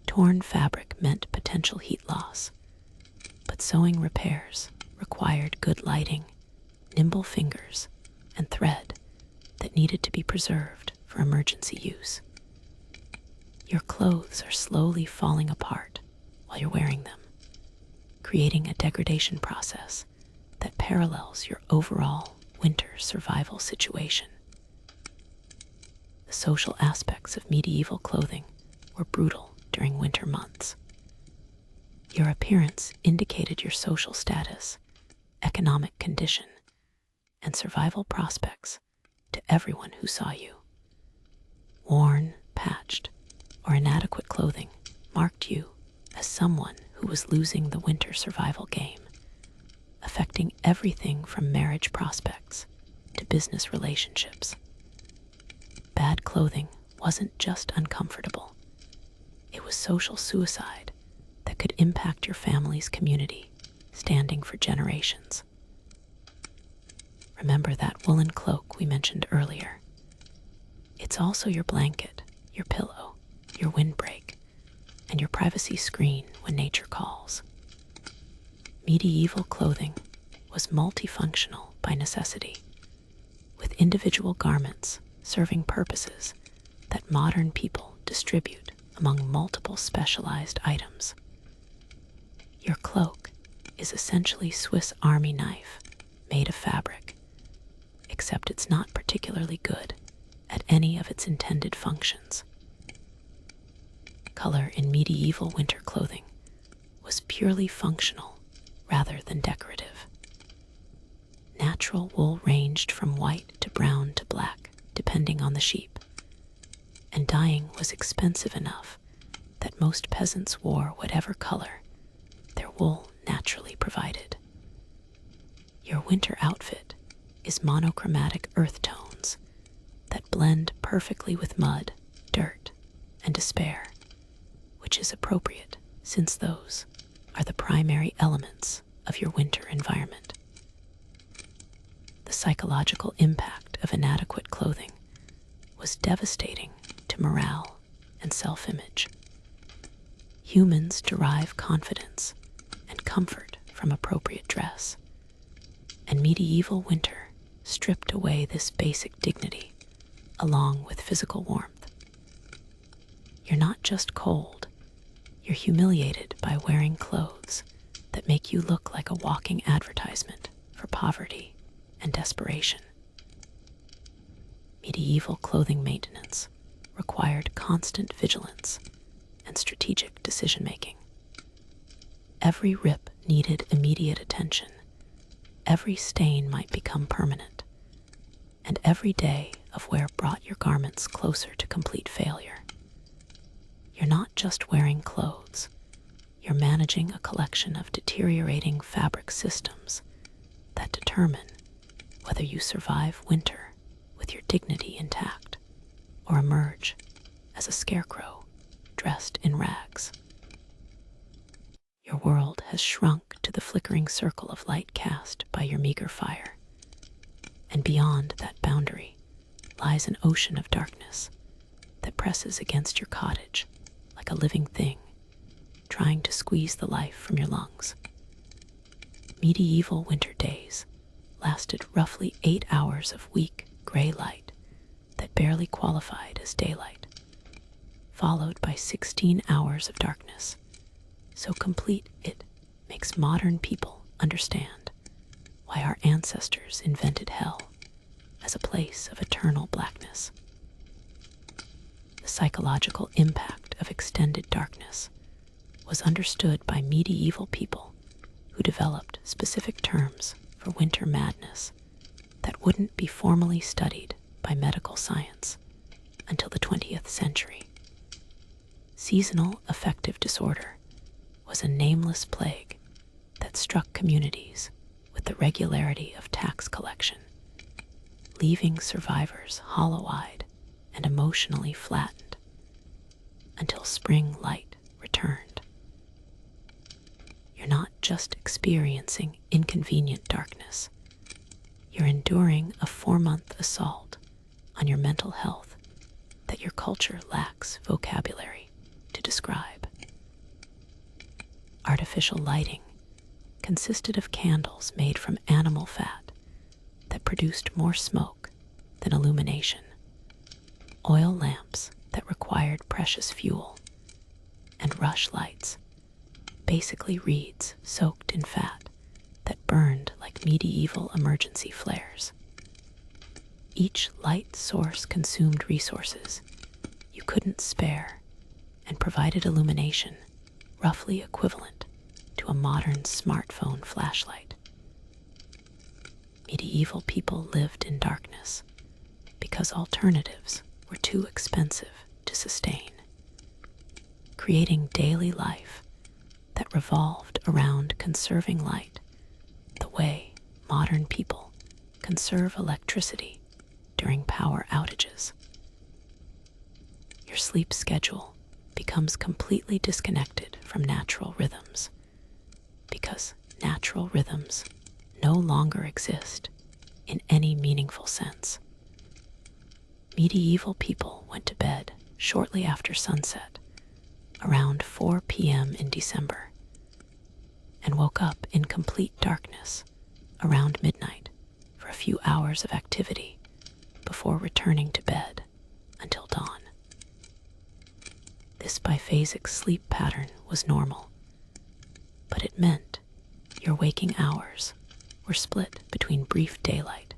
Torn fabric meant potential heat loss, but sewing repairs required good lighting, nimble fingers, and thread that needed to be preserved for emergency use. Your clothes are slowly falling apart while you're wearing them, creating a degradation process that parallels your overall winter survival situation. The social aspects of medieval clothing were brutal during winter months. Your appearance indicated your social status, economic condition, and survival prospects to everyone who saw you. Worn, patched, or inadequate clothing marked you as someone who was losing the winter survival game, affecting everything from marriage prospects to business relationships. Bad clothing wasn't just uncomfortable. It was social suicide that could impact your family's community, standing for generations. Remember that woolen cloak we mentioned earlier. It's also your blanket, your pillow, your windbreak, and your privacy screen when nature calls. Medieval clothing was multifunctional by necessity, with individual garments serving purposes that modern people distribute among multiple specialized items. Your cloak is essentially Swiss Army knife made of fabric, except it's not particularly good at any of its intended functions. Color in medieval winter clothing was purely functional rather than decorative. Natural wool ranged from white to brown to black, depending on the sheep, and dyeing was expensive enough that most peasants wore whatever color their wool naturally provided. Your winter outfit is monochromatic earth tones that blend perfectly with mud, dirt, and despair, which is appropriate since those are the primary elements of your winter environment. The psychological impact of inadequate clothing was devastating to morale and self-image. Humans derive confidence and comfort from appropriate dress, and medieval winter stripped away this basic dignity along with physical warmth. You're not just cold, you're humiliated by wearing clothes that make you look like a walking advertisement for poverty and desperation. Medieval clothing maintenance required constant vigilance and strategic decision-making. Every rip needed immediate attention. Every stain might become permanent, and every day of wear brought your garments closer to complete failure. You're not just wearing clothes, you're managing a collection of deteriorating fabric systems that determine whether you survive winter with your dignity intact or emerge as a scarecrow dressed in rags. Your world has shrunk to the flickering circle of light cast by your meager fire, and beyond that boundary lies an ocean of darkness that presses against your cottage like a living thing, trying to squeeze the life from your lungs. Medieval winter days lasted roughly 8 hours of weak, gray light that barely qualified as daylight, followed by 16 hours of darkness, so complete it makes modern people understand why our ancestors invented hell as a place of eternal blackness. The psychological impact of extended darkness was understood by medieval people who developed specific terms for winter madness that wouldn't be formally studied by medical science until the 20th century. Seasonal affective disorder was a nameless plague that struck communities with the regularity of tax collection, leaving survivors hollow-eyed and emotionally flattened until spring light returned. You're not just experiencing inconvenient darkness, you're enduring a 4-month assault on your mental health that your culture lacks vocabulary to describe. Artificial lighting consisted of candles made from animal fat that produced more smoke than illumination, oil lamps that required precious fuel, and rush lights, basically reeds soaked in fat that burned like medieval emergency flares. Each light source consumed resources you couldn't spare and provided illumination roughly equivalent to a modern smartphone flashlight. Medieval people lived in darkness because alternatives were too expensive to sustain, creating daily life that revolved around conserving light the way modern people conserve electricity during power outages. Your sleep schedule becomes completely disconnected from natural rhythms because natural rhythms no longer exist in any meaningful sense. Medieval people went to bed shortly after sunset, around 4 p.m. in December, and woke up in complete darkness around midnight for a few hours of activity before returning to bed until dawn. This biphasic sleep pattern was normal, but it meant your waking hours were split between brief daylight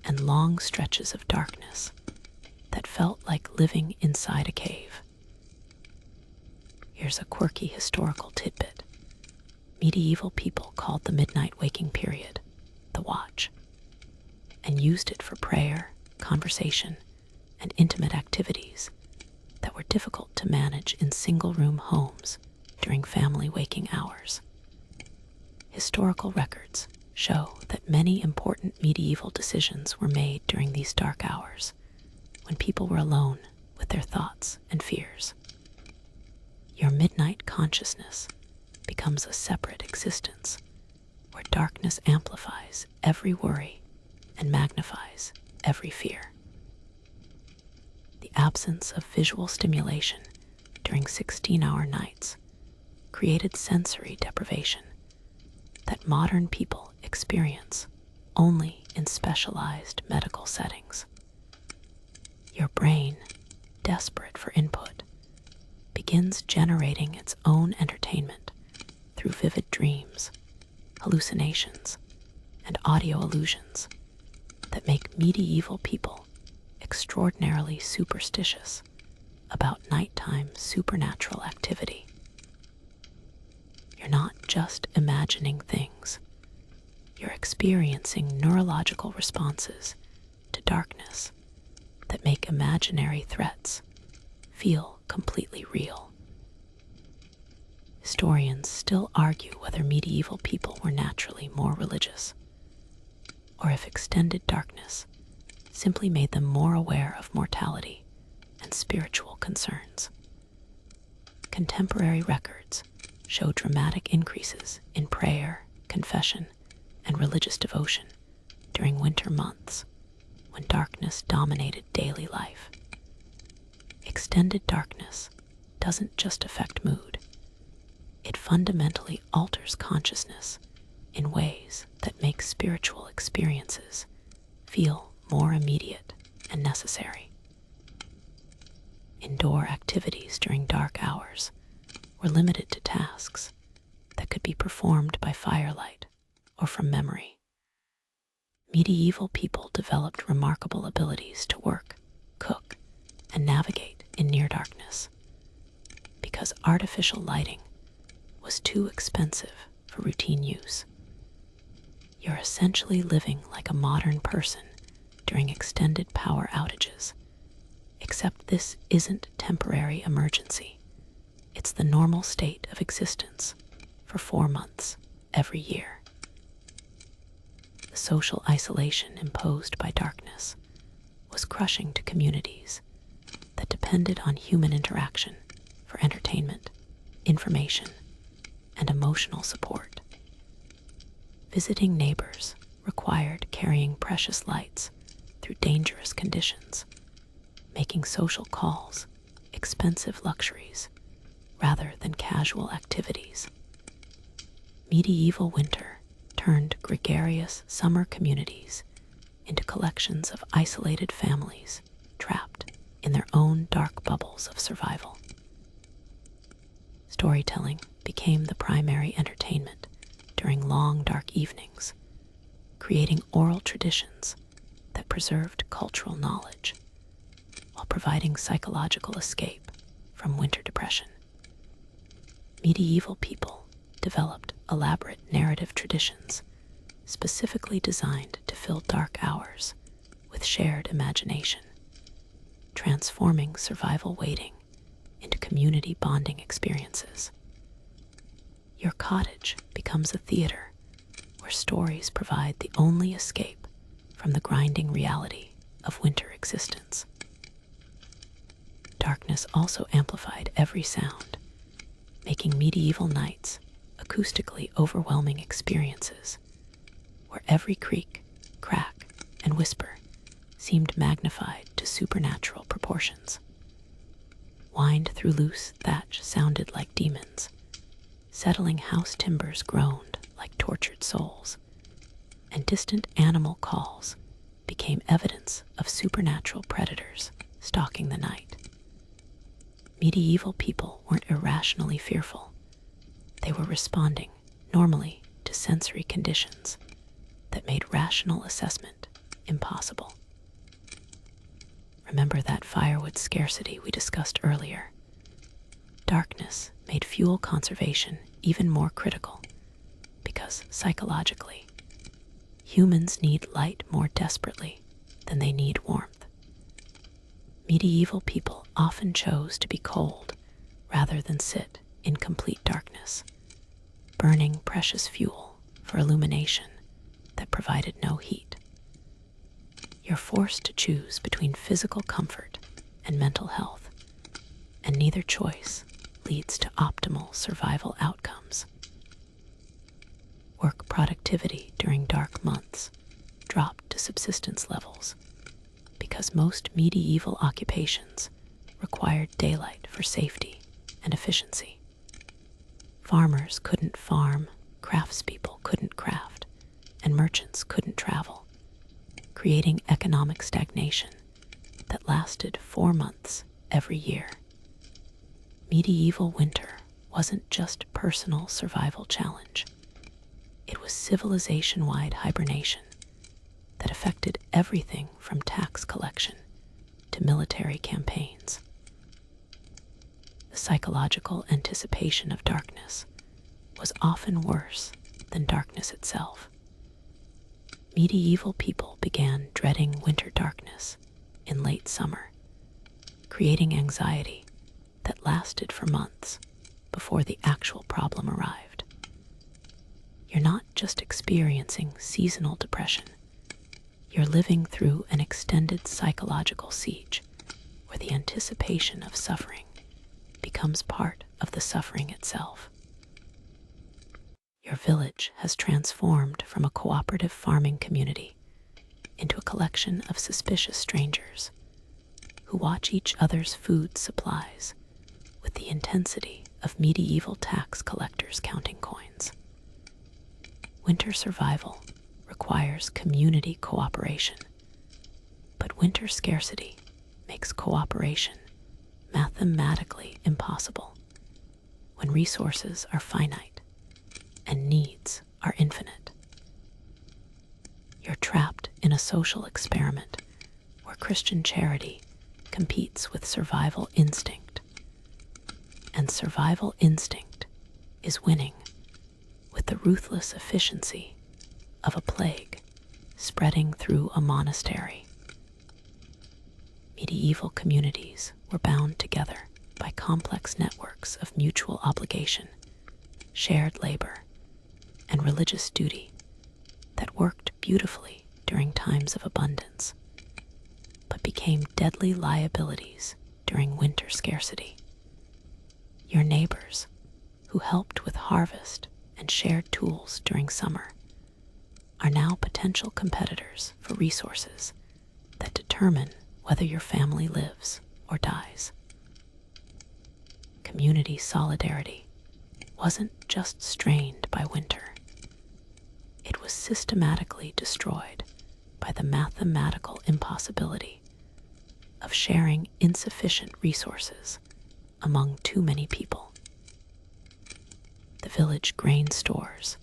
and long stretches of darkness that felt like living inside a cave. Here's a quirky historical tidbit. Medieval people called the midnight waking period the watch, and used it for prayer, conversation, and intimate activities that were difficult to manage in single-room homes during family waking hours. Historical records show that many important medieval decisions were made during these dark hours, when people were alone with their thoughts and fears. Your midnight consciousness becomes a separate existence, where darkness amplifies every worry and magnifies every fear. The absence of visual stimulation during 16-hour nights created sensory deprivation that modern people experience only in specialized medical settings. Your brain, desperate for input, begins generating its own entertainment through vivid dreams, hallucinations, and audio illusions that make medieval people extraordinarily superstitious about nighttime supernatural activity. You're not just imagining things, you're experiencing neurological responses to darkness that make imaginary threats feel completely real. Historians still argue whether medieval people were naturally more religious, or if extended darkness simply made them more aware of mortality and spiritual concerns. Contemporary records show dramatic increases in prayer, confession, and religious devotion during winter months when darkness dominated daily life. Extended darkness doesn't just affect mood, it fundamentally alters consciousness in ways that make spiritual experiences feel more immediate and necessary. Indoor activities during dark hours were limited to tasks that could be performed by firelight or from memory. Medieval people developed remarkable abilities to work, cook, and navigate in near darkness because artificial lighting was too expensive for routine use. You're essentially living like a modern person during extended power outages, except this isn't temporary emergency. It's the normal state of existence for 4 months every year. The social isolation imposed by darkness was crushing to communities that depended on human interaction for entertainment, information, and emotional support. Visiting neighbors required carrying precious lights through dangerous conditions, making social calls expensive luxuries rather than casual activities. Medieval winter turned gregarious summer communities into collections of isolated families trapped in their own dark bubbles of survival. Storytelling became the primary entertainment during long dark evenings, creating oral traditions that preserved cultural knowledge while providing psychological escape from winter depression. Medieval people developed elaborate narrative traditions specifically designed to fill dark hours with shared imagination, transforming survival waiting into community bonding experiences. Your cottage becomes a theater where stories provide the only escape from the grinding reality of winter existence. Darkness also amplified every sound, making medieval nights acoustically overwhelming experiences where every creak, crack, and whisper seemed magnified to supernatural proportions. Wind through loose thatch sounded like demons. Settling house timbers groaned like tortured souls, and distant animal calls became evidence of supernatural predators stalking the night. Medieval people weren't irrationally fearful. They were responding normally to sensory conditions that made rational assessment impossible. Remember that firewood scarcity we discussed earlier? Darkness made fuel conservation even more critical because, psychologically, humans need light more desperately than they need warmth. Medieval people often chose to be cold rather than sit in complete darkness, burning precious fuel for illumination that provided no heat. You're forced to choose between physical comfort and mental health, and neither choice leads to optimal survival outcomes. Work productivity during dark months dropped to subsistence levels because most medieval occupations required daylight for safety and efficiency. Farmers couldn't farm, craftspeople couldn't craft, and merchants couldn't travel, creating economic stagnation that lasted 4 months every year. Medieval winter wasn't just personal survival challenge. It was civilization-wide hibernation that affected everything from tax collection to military campaigns. The psychological anticipation of darkness was often worse than darkness itself. Medieval people began dreading winter darkness in late summer, creating anxiety that lasted for months before the actual problem arrived. You're not just experiencing seasonal depression, you're living through an extended psychological siege where the anticipation of suffering becomes part of the suffering itself. Your village has transformed from a cooperative farming community into a collection of suspicious strangers who watch each other's food supplies with the intensity of medieval tax collectors counting coins. Winter survival requires community cooperation, but winter scarcity makes cooperation mathematically impossible when resources are finite and needs are infinite. You're trapped in a social experiment where Christian charity competes with survival instinct, and survival instinct is winning with the ruthless efficiency of a plague spreading through a monastery. Medieval communities were bound together by complex networks of mutual obligation, shared labor, and religious duty that worked beautifully during times of abundance, but became deadly liabilities during winter scarcity. Your neighbors, who helped with harvest and shared tools during summer, are now potential competitors for resources that determine whether your family lives or dies. Community solidarity wasn't just strained by winter. It was systematically destroyed by the mathematical impossibility of sharing insufficient resources among too many people. The village grain stores,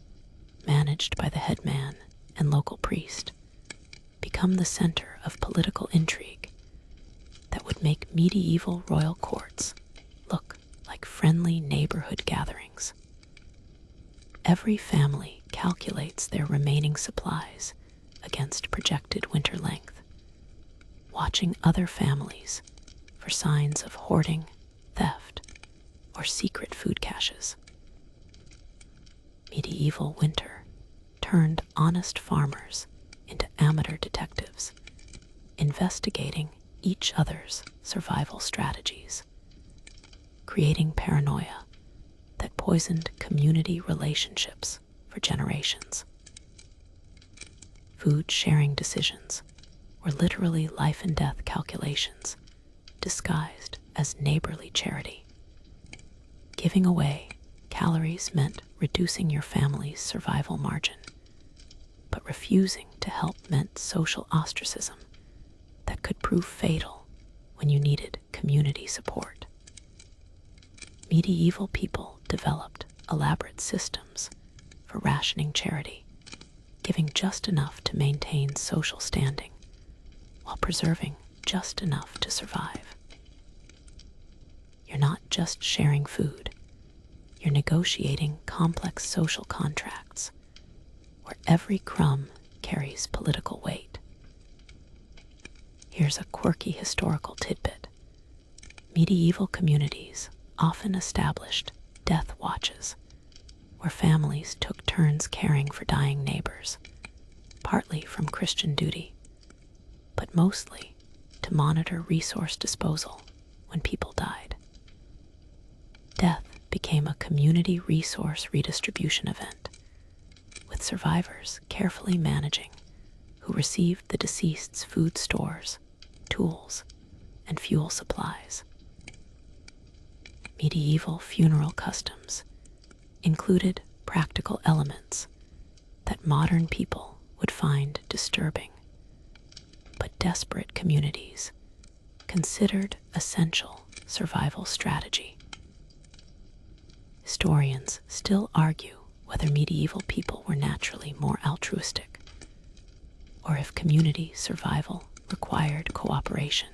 managed by the headman and local priest, become the center of political intrigue that would make medieval royal courts look like friendly neighborhood gatherings. Every family calculates their remaining supplies against projected winter length, watching other families for signs of hoarding, theft, or secret food caches. Medieval winter turned honest farmers into amateur detectives, investigating each other's survival strategies, creating paranoia that poisoned community relationships for generations. Food sharing decisions were literally life and death calculations disguised as neighborly charity. Giving away calories meant reducing your family's survival margin, but refusing to help meant social ostracism that could prove fatal when you needed community support. Medieval people developed elaborate systems for rationing charity, giving just enough to maintain social standing while preserving just enough to survive. You're not just sharing food, you're negotiating complex social contracts where every crumb carries political weight. Here's a quirky historical tidbit. Medieval communities often established death watches, where families took turns caring for dying neighbors, partly from Christian duty, but mostly to monitor resource disposal when people died. Death became a community resource redistribution event, with survivors carefully managing who received the deceased's food stores, tools, and fuel supplies. Medieval funeral customs included practical elements that modern people would find disturbing, but desperate communities considered essential survival strategy. Historians still argue whether medieval people were naturally more altruistic, or if community survival required cooperation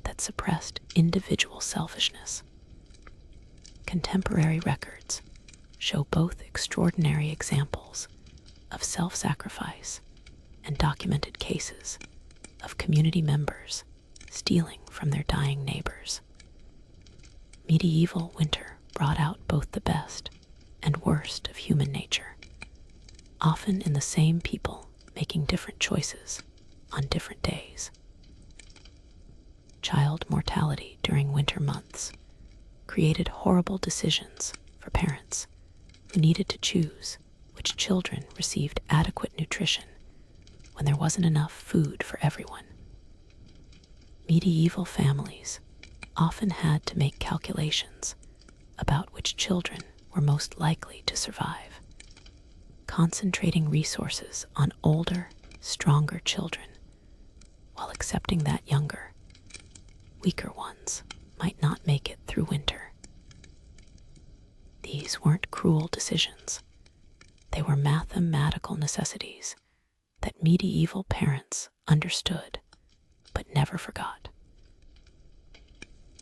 that suppressed individual selfishness. Contemporary records show both extraordinary examples of self-sacrifice and documented cases of community members stealing from their dying neighbors. Medieval winter brought out both the best and worst of human nature, often in the same people making different choices on different days. Child mortality during winter months created horrible decisions for parents who needed to choose which children received adequate nutrition when there wasn't enough food for everyone. Medieval families often had to make calculations about which children were most likely to survive, concentrating resources on older, stronger children, while accepting that younger, weaker ones might not make it through winter. These weren't cruel decisions. They were mathematical necessities that medieval parents understood but never forgot.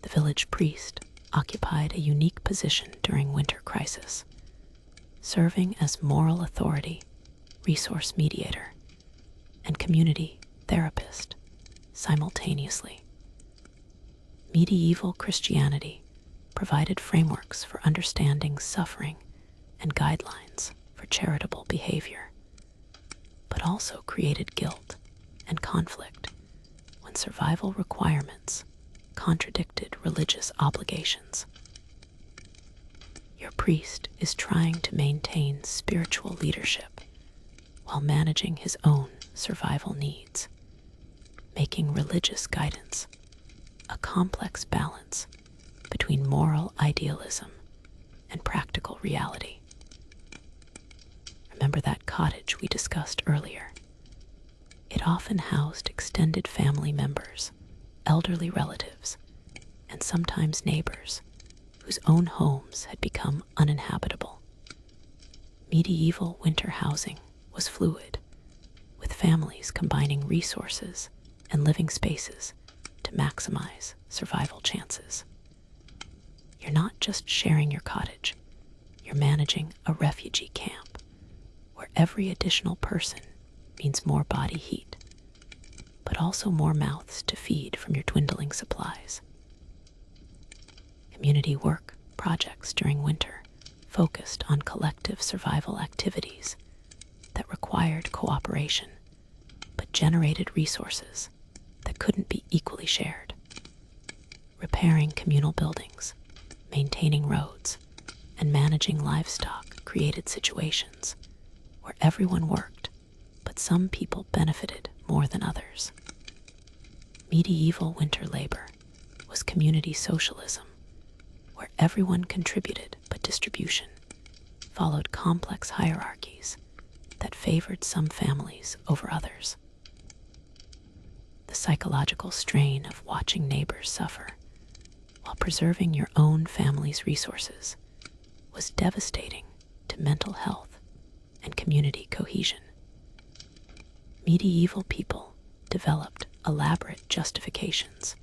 The village priest occupied a unique position during winter crisis, serving as moral authority, resource mediator, and community therapist simultaneously. Medieval Christianity provided frameworks for understanding suffering and guidelines for charitable behavior, but also created guilt and conflict when survival requirements contradicted religious obligations. Your priest is trying to maintain spiritual leadership while managing his own survival needs, making religious guidance a complex balance between moral idealism and practical reality. Remember that cottage we discussed earlier? It often housed extended family members, elderly relatives, and sometimes neighbors whose own homes had become uninhabitable. Medieval winter housing was fluid, with families combining resources and living spaces to maximize survival chances. You're not just sharing your cottage, you're managing a refugee camp where every additional person means more body heat, but also more mouths to feed from your dwindling supplies. Community work projects during winter focused on collective survival activities that required cooperation, but generated resources that couldn't be equally shared. Repairing communal buildings, maintaining roads, and managing livestock created situations where everyone worked, but some people benefited more than others. Medieval winter labor was community socialism, where everyone contributed but distribution followed complex hierarchies that favored some families over others. The psychological strain of watching neighbors suffer while preserving your own family's resources was devastating to mental health and community cohesion. Medieval people developed elaborate justifications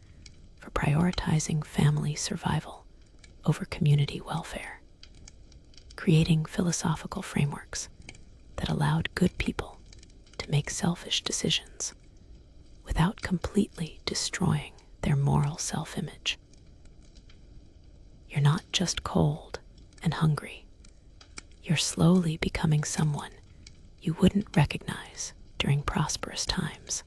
for prioritizing family survival over community welfare, creating philosophical frameworks that allowed good people to make selfish decisions without completely destroying their moral self-image. You're not just cold and hungry. You're slowly becoming someone you wouldn't recognize during prosperous times.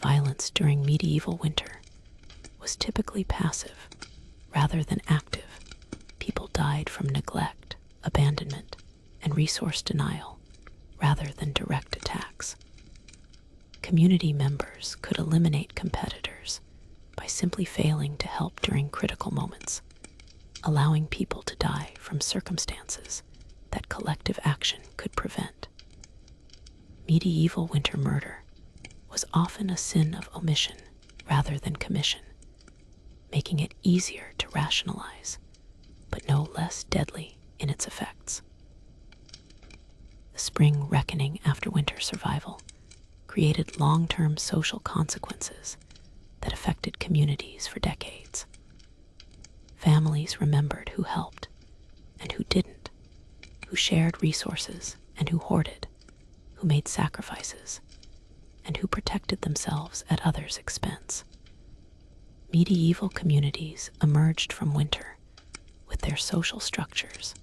Violence during medieval winter was typically passive rather than active. People died from neglect, abandonment, and resource denial rather than direct attacks. Community members could eliminate competitors by simply failing to help during critical moments, allowing people to die from circumstances that collective action could prevent. Medieval winter murder was often a sin of omission rather than commission, making it easier to rationalize, but no less deadly in its effects. The spring reckoning after winter survival created long-term social consequences that affected communities for decades. Families remembered who helped and who didn't, who shared resources and who hoarded, who made sacrifices, and who protected themselves at others' expense. Medieval communities emerged from winter with their social structures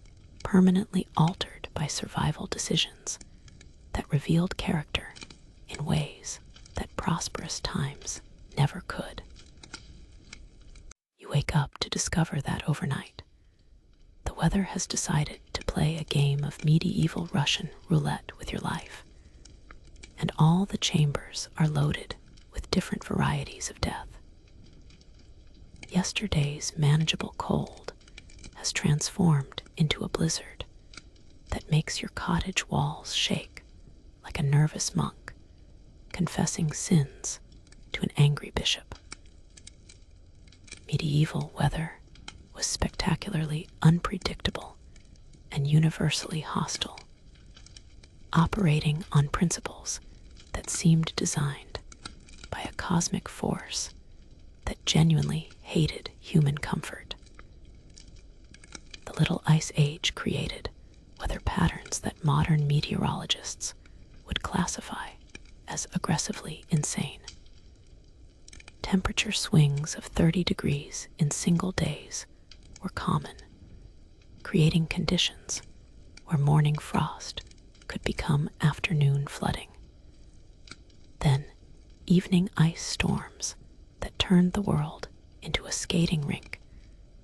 permanently altered by survival decisions that revealed character in ways that prosperous times never could. You wake up to discover that overnight, the weather has decided to play a game of medieval Russian roulette with your life, and all the chambers are loaded with different varieties of death. Yesterday's manageable cold has transformed into a blizzard, that makes your cottage walls shake like a nervous monk confessing sins to an angry bishop. Medieval weather was spectacularly unpredictable and universally hostile, operating on principles that seemed designed by a cosmic force that genuinely hated human comfort. The Little Ice Age created weather patterns that modern meteorologists would classify as aggressively insane. Temperature swings of 30 degrees in single days were common, creating conditions where morning frost could become afternoon flooding. Then, evening ice storms that turned the world into a skating rink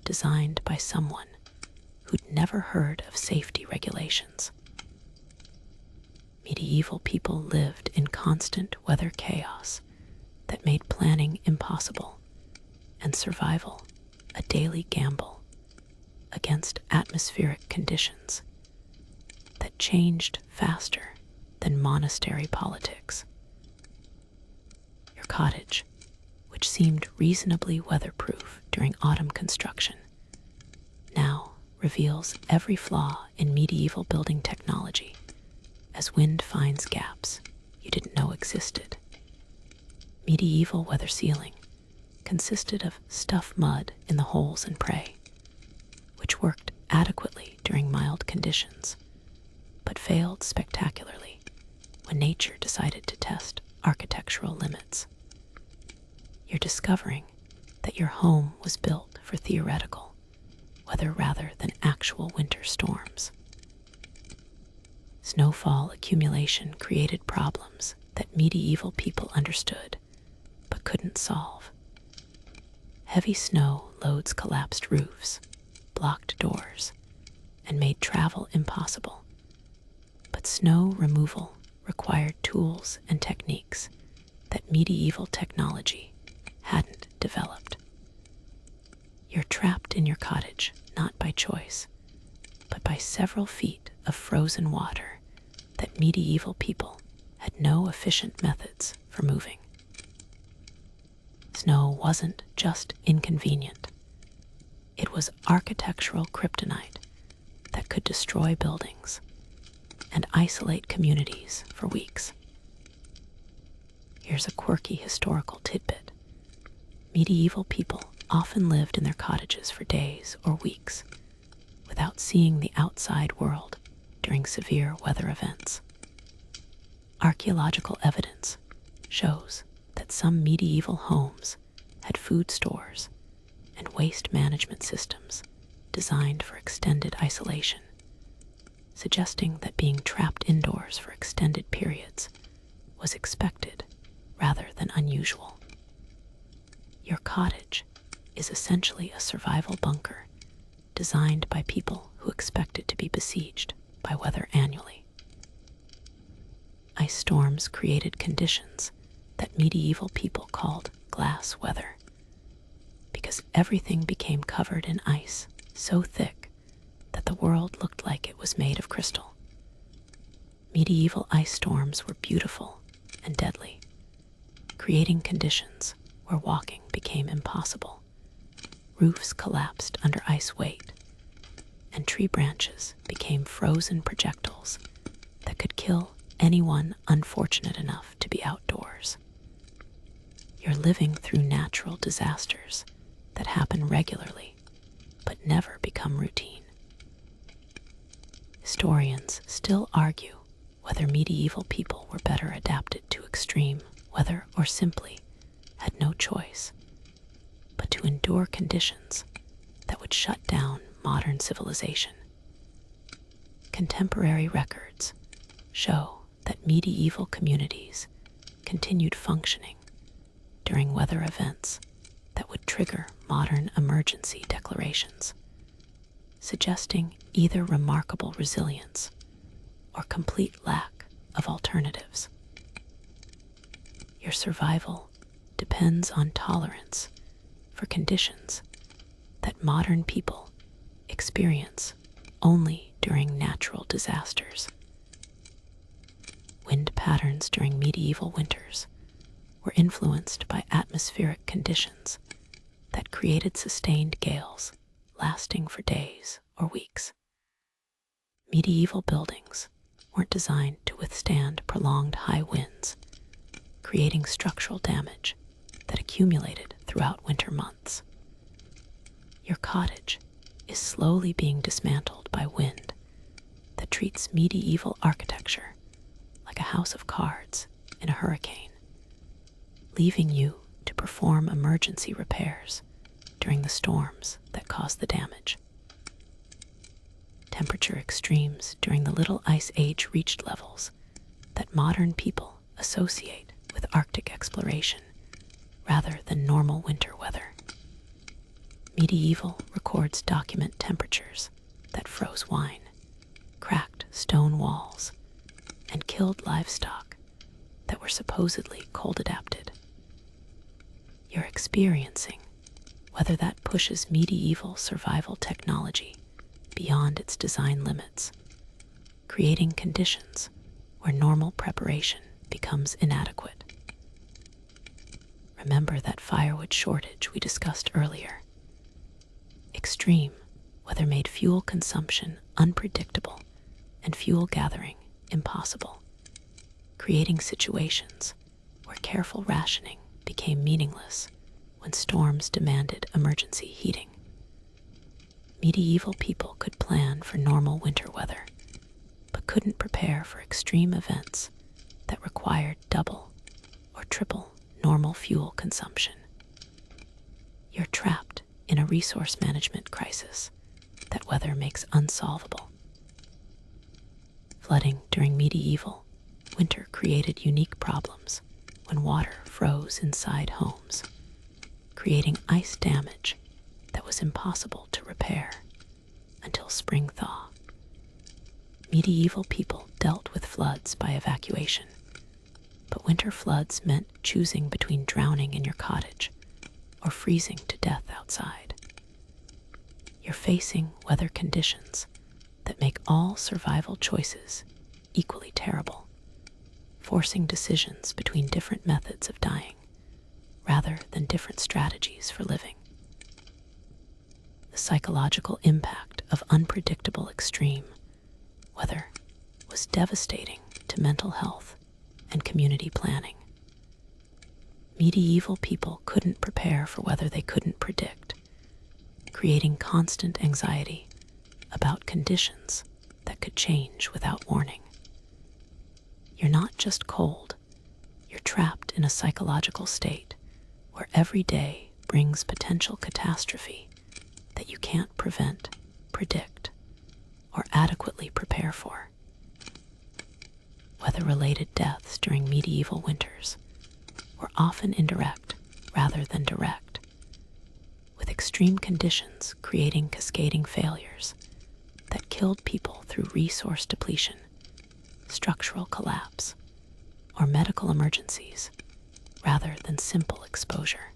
designed by someone who'd never heard of safety regulations. Medieval people lived in constant weather chaos that made planning impossible and survival a daily gamble against atmospheric conditions that changed faster than monastery politics. Your cottage, which seemed reasonably weatherproof during autumn construction, now reveals every flaw in medieval building technology as wind finds gaps you didn't know existed. Medieval weather sealing consisted of stuff mud in the holes and pray, which worked adequately during mild conditions, but failed spectacularly when nature decided to test architectural limits. You're discovering that your home was built for theoretical weather rather than actual winter storms. Snowfall accumulation created problems that medieval people understood but couldn't solve. Heavy snow loads collapsed roofs, blocked doors, and made travel impossible. But snow removal required tools and techniques that medieval technology hadn't developed. You're trapped in your cottage not by choice, but by several feet of frozen water that medieval people had no efficient methods for moving. Snow wasn't just inconvenient. It was architectural kryptonite that could destroy buildings and isolate communities for weeks. Here's a quirky historical tidbit. Medieval people often lived in their cottages for days or weeks without seeing the outside world during severe weather events. Archaeological evidence shows that some medieval homes had food stores and waste management systems designed for extended isolation, suggesting that being trapped indoors for extended periods was expected rather than unusual. Your cottage is essentially a survival bunker designed by people who expected to be besieged by weather annually. Ice storms created conditions that medieval people called glass weather, because everything became covered in ice so thick that the world looked like it was made of crystal. Medieval ice storms were beautiful and deadly, creating conditions where walking became impossible. Roofs collapsed under ice weight, and tree branches became frozen projectiles that could kill anyone unfortunate enough to be outdoors. You're living through natural disasters that happen regularly but never become routine. Historians still argue whether medieval people were better adapted to extreme weather or simply had no choice but to endure conditions that would shut down modern civilization. Contemporary records show that medieval communities continued functioning during weather events that would trigger modern emergency declarations, suggesting either remarkable resilience or complete lack of alternatives. Your survival depends on tolerance for conditions that modern people experience only during natural disasters. Wind patterns during medieval winters were influenced by atmospheric conditions that created sustained gales lasting for days or weeks. Medieval buildings weren't designed to withstand prolonged high winds, creating structural damage that accumulated throughout winter months. Your cottage is slowly being dismantled by wind that treats medieval architecture like a house of cards in a hurricane, leaving you to perform emergency repairs during the storms that cause the damage. Temperature extremes during the Little Ice Age reached levels that modern people associate with Arctic exploration rather than normal winter weather. Medieval records document temperatures that froze wine, cracked stone walls, and killed livestock that were supposedly cold adapted. You're experiencing whether that pushes medieval survival technology beyond its design limits, creating conditions where normal preparation becomes inadequate. Remember that firewood shortage we discussed earlier. Extreme weather made fuel consumption unpredictable and fuel gathering impossible, creating situations where careful rationing became meaningless when storms demanded emergency heating. Medieval people could plan for normal winter weather, but couldn't prepare for extreme events that required double or triple normal fuel consumption. You're trapped in a resource management crisis that weather makes unsolvable. Flooding during medieval winter created unique problems when water froze inside homes, creating ice damage that was impossible to repair until spring thaw. Medieval people dealt with floods by evacuation, but winter floods meant choosing between drowning in your cottage or freezing to death outside. You're facing weather conditions that make all survival choices equally terrible, forcing decisions between different methods of dying rather than different strategies for living. The psychological impact of unpredictable extreme weather was devastating to mental health and community planning. Medieval people couldn't prepare for weather they couldn't predict, creating constant anxiety about conditions that could change without warning. You're not just cold, you're trapped in a psychological state where every day brings potential catastrophe that you can't prevent, predict, or adequately prepare for. Weather-related deaths during medieval winters were often indirect rather than direct, with extreme conditions creating cascading failures that killed people through resource depletion, structural collapse, or medical emergencies rather than simple exposure.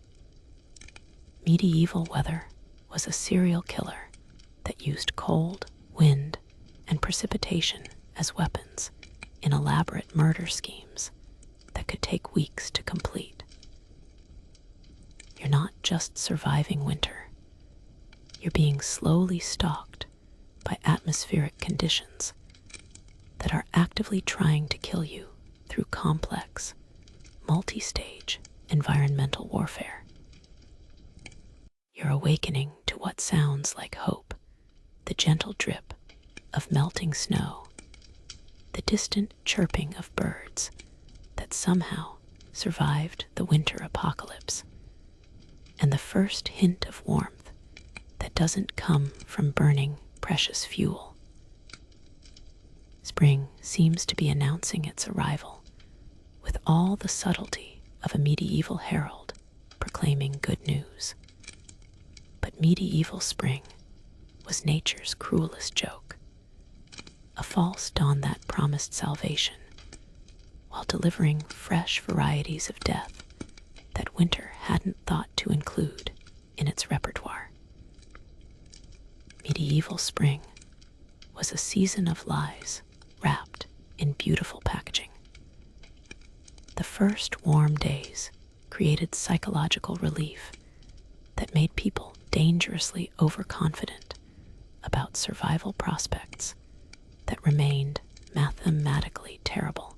Medieval weather was a serial killer that used cold, wind, and precipitation as weapons in elaborate murder schemes that could take weeks to complete. You're not just surviving winter, you're being slowly stalked by atmospheric conditions that are actively trying to kill you through complex, multi-stage environmental warfare. You're awakening to what sounds like hope, the gentle drip of melting snow, the distant chirping of birds that somehow survived the winter apocalypse, and the first hint of warmth that doesn't come from burning precious fuel. Spring seems to be announcing its arrival with all the subtlety of a medieval herald proclaiming good news. But medieval spring was nature's cruelest joke, a false dawn that promised salvation while delivering fresh varieties of death that winter hadn't thought to include in its repertoire. Medieval spring was a season of lies wrapped in beautiful packaging. The first warm days created psychological relief that made people dangerously overconfident about survival prospects that remained mathematically terrible.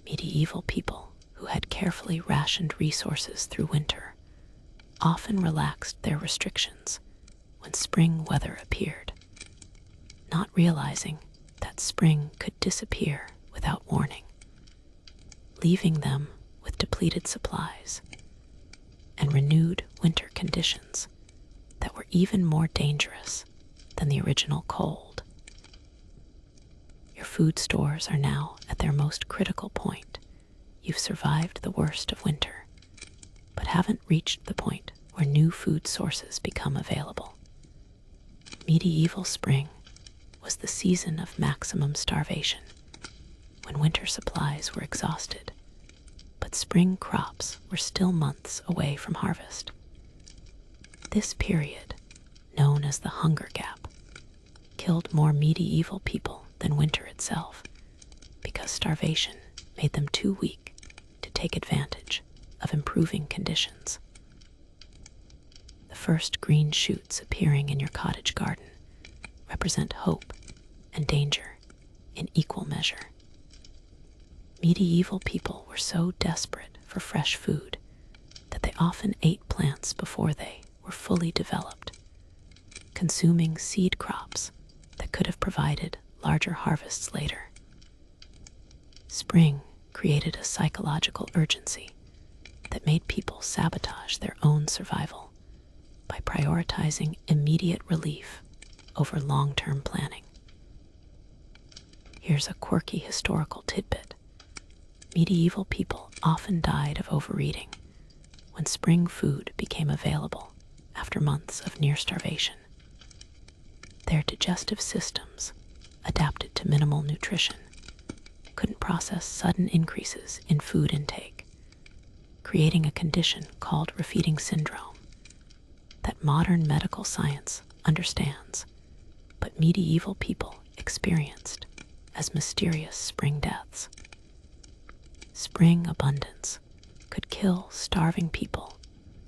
Medieval people who had carefully rationed resources through winter often relaxed their restrictions when spring weather appeared, not realizing that spring could disappear without warning, leaving them with depleted supplies and renewed winter conditions that were even more dangerous than the original cold. Your food stores are now at their most critical point. You've survived the worst of winter, but haven't reached the point where new food sources become available. Medieval spring was the season of maximum starvation, when winter supplies were exhausted, but spring crops were still months away from harvest. This period, known as the Hunger Gap, killed more medieval people than winter itself, because starvation made them too weak to take advantage of improving conditions. The first green shoots appearing in your cottage garden represent hope and danger in equal measure. Medieval people were so desperate for fresh food that they often ate plants before they were fully developed, consuming seed crops that could have provided larger harvests later. Spring created a psychological urgency that made people sabotage their own survival by prioritizing immediate relief over long-term planning. Here's a quirky historical tidbit. Medieval people often died of overeating when spring food became available after months of near starvation. Their digestive systems, adapted to minimal nutrition, couldn't process sudden increases in food intake, creating a condition called refeeding syndrome that modern medical science understands, but medieval people experienced as mysterious spring deaths. Spring abundance could kill starving people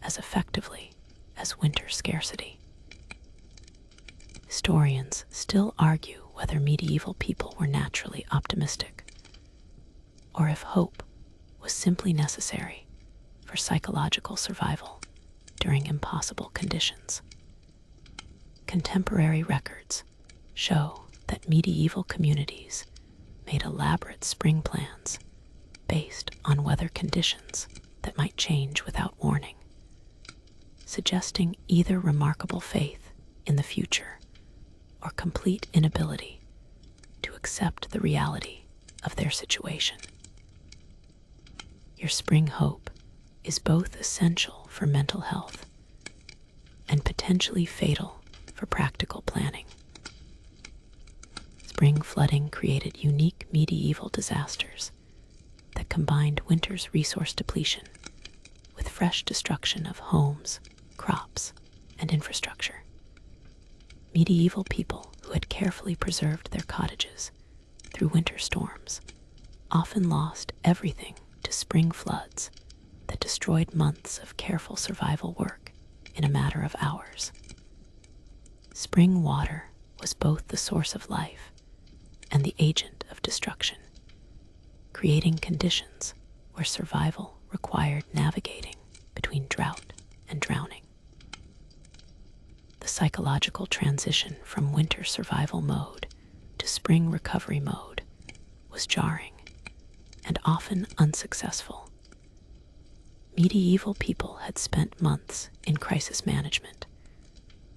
as effectively as winter scarcity. Historians still argue whether medieval people were naturally optimistic, or if hope was simply necessary for psychological survival during impossible conditions. Contemporary records show that medieval communities made elaborate spring plans based on weather conditions that might change without warning, suggesting either remarkable faith in the future or complete inability to accept the reality of their situation. Your spring hope is both essential for mental health and potentially fatal for practical planning. Spring flooding created unique medieval disasters that combined winter's resource depletion with fresh destruction of homes, crops, and infrastructure. Medieval people who had carefully preserved their cottages through winter storms often lost everything to spring floods that destroyed months of careful survival work in a matter of hours. Spring water was both the source of life and the agent of destruction, creating conditions where survival required navigating between drought and drowning. The psychological transition from winter survival mode to spring recovery mode was jarring and often unsuccessful. Medieval people had spent months in crisis management,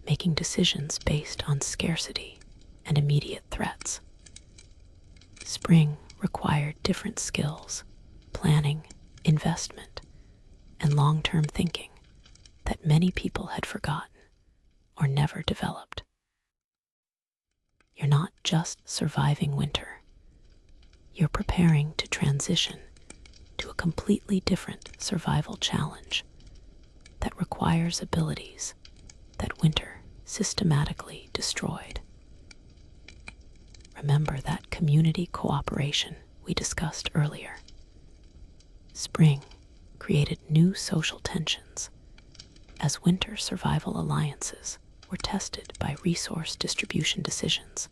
making decisions based on scarcity and immediate threats. Spring required different skills, planning, investment, and long-term thinking that many people had forgotten or never developed. You're not just surviving winter. You're preparing to transition to a completely different survival challenge that requires abilities that winter systematically destroyed. remember that community cooperation we discussed earlier. Spring created new social tensions as winter survival alliances were tested by resource distribution decisions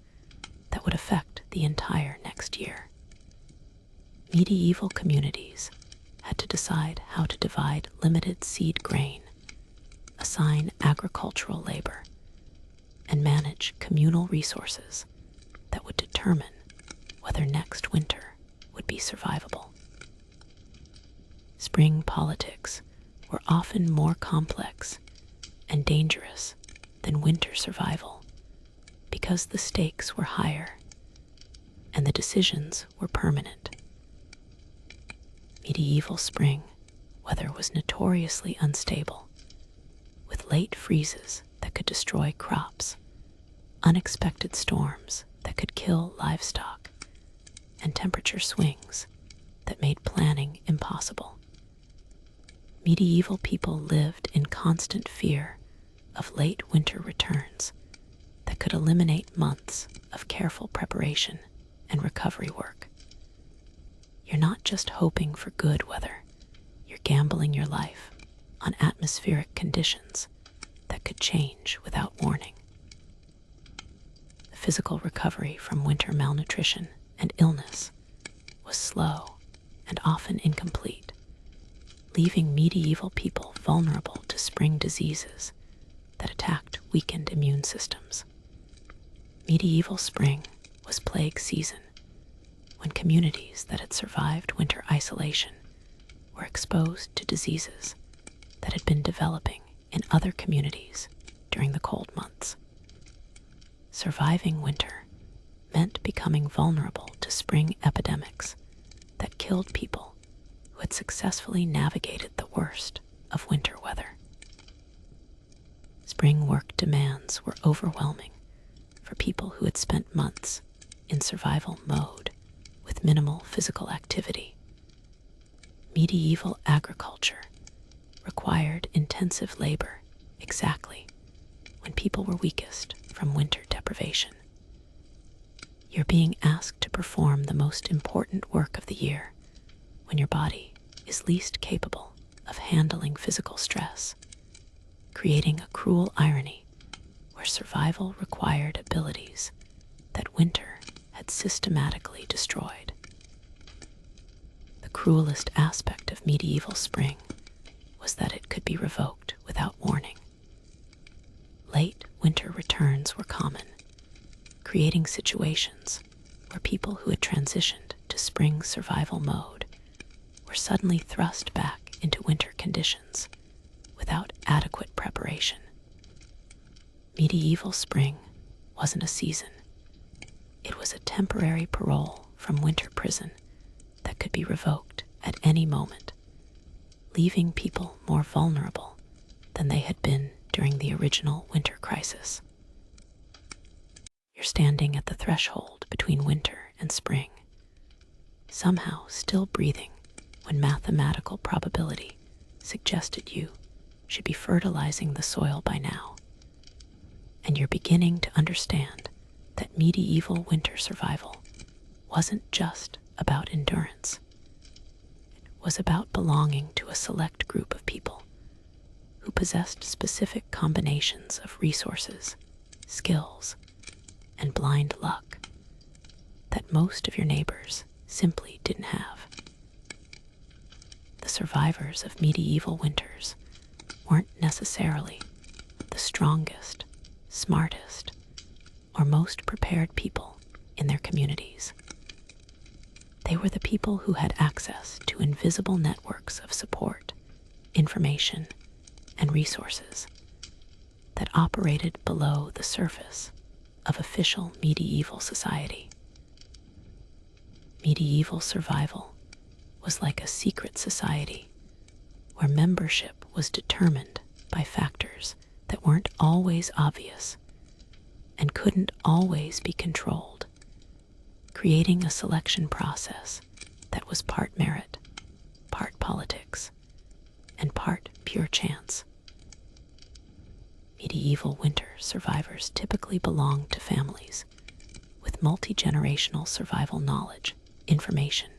that would affect the entire next year. Medieval communities had to decide how to divide limited seed grain, assign agricultural labor, and manage communal resources that would determine whether next winter would be survivable. Spring politics were often more complex and dangerous than winter survival because the stakes were higher and the decisions were permanent. Medieval spring weather was notoriously unstable, with late freezes that could destroy crops, unexpected storms that could kill livestock, and temperature swings that made planning impossible. Medieval people lived in constant fear of late winter returns that could eliminate months of careful preparation and recovery work. You're not just hoping for good weather, you're gambling your life on atmospheric conditions that could change without warning. The physical recovery from winter malnutrition and illness was slow and often incomplete, leaving medieval people vulnerable to spring diseases that attacked weakened immune systems. Medieval spring was plague season, when communities that had survived winter isolation were exposed to diseases that had been developing in other communities during the cold months. Surviving winter meant becoming vulnerable to spring epidemics that killed people who had successfully navigated the worst of winter weather. Spring work demands were overwhelming for people who had spent months in survival mode with minimal physical activity. Medieval agriculture required intensive labor exactly when people were weakest from winter deprivation. You're being asked to perform the most important work of the year when your body is least capable of handling physical stress, creating a cruel irony where survival required abilities that winter had systematically destroyed. The cruelest aspect of medieval spring was that it could be revoked without warning. Late winter returns were common, creating situations where people who had transitioned to spring survival mode were suddenly thrust back into winter conditions without adequate preparation. Medieval spring wasn't a season. It was a temporary parole from winter prison that could be revoked at any moment, leaving people more vulnerable than they had been during the original winter crisis. You're standing at the threshold between winter and spring, somehow still breathing when mathematical probability suggested you should be fertilizing the soil by now. And you're beginning to understand that medieval winter survival wasn't just about endurance. It was about belonging to a select group of people who possessed specific combinations of resources, skills, and blind luck that most of your neighbors simply didn't have. The survivors of medieval winters weren't necessarily the strongest, smartest, or most prepared people in their communities. They were the people who had access to invisible networks of support, information, and resources that operated below the surface of official medieval society. Medieval survival was like a secret society where membership was determined by factors that weren't always obvious and couldn't always be controlled, creating a selection process that was part merit, part politics, and part pure chance. Medieval winter survivors typically belonged to families with multi-generational survival knowledge, information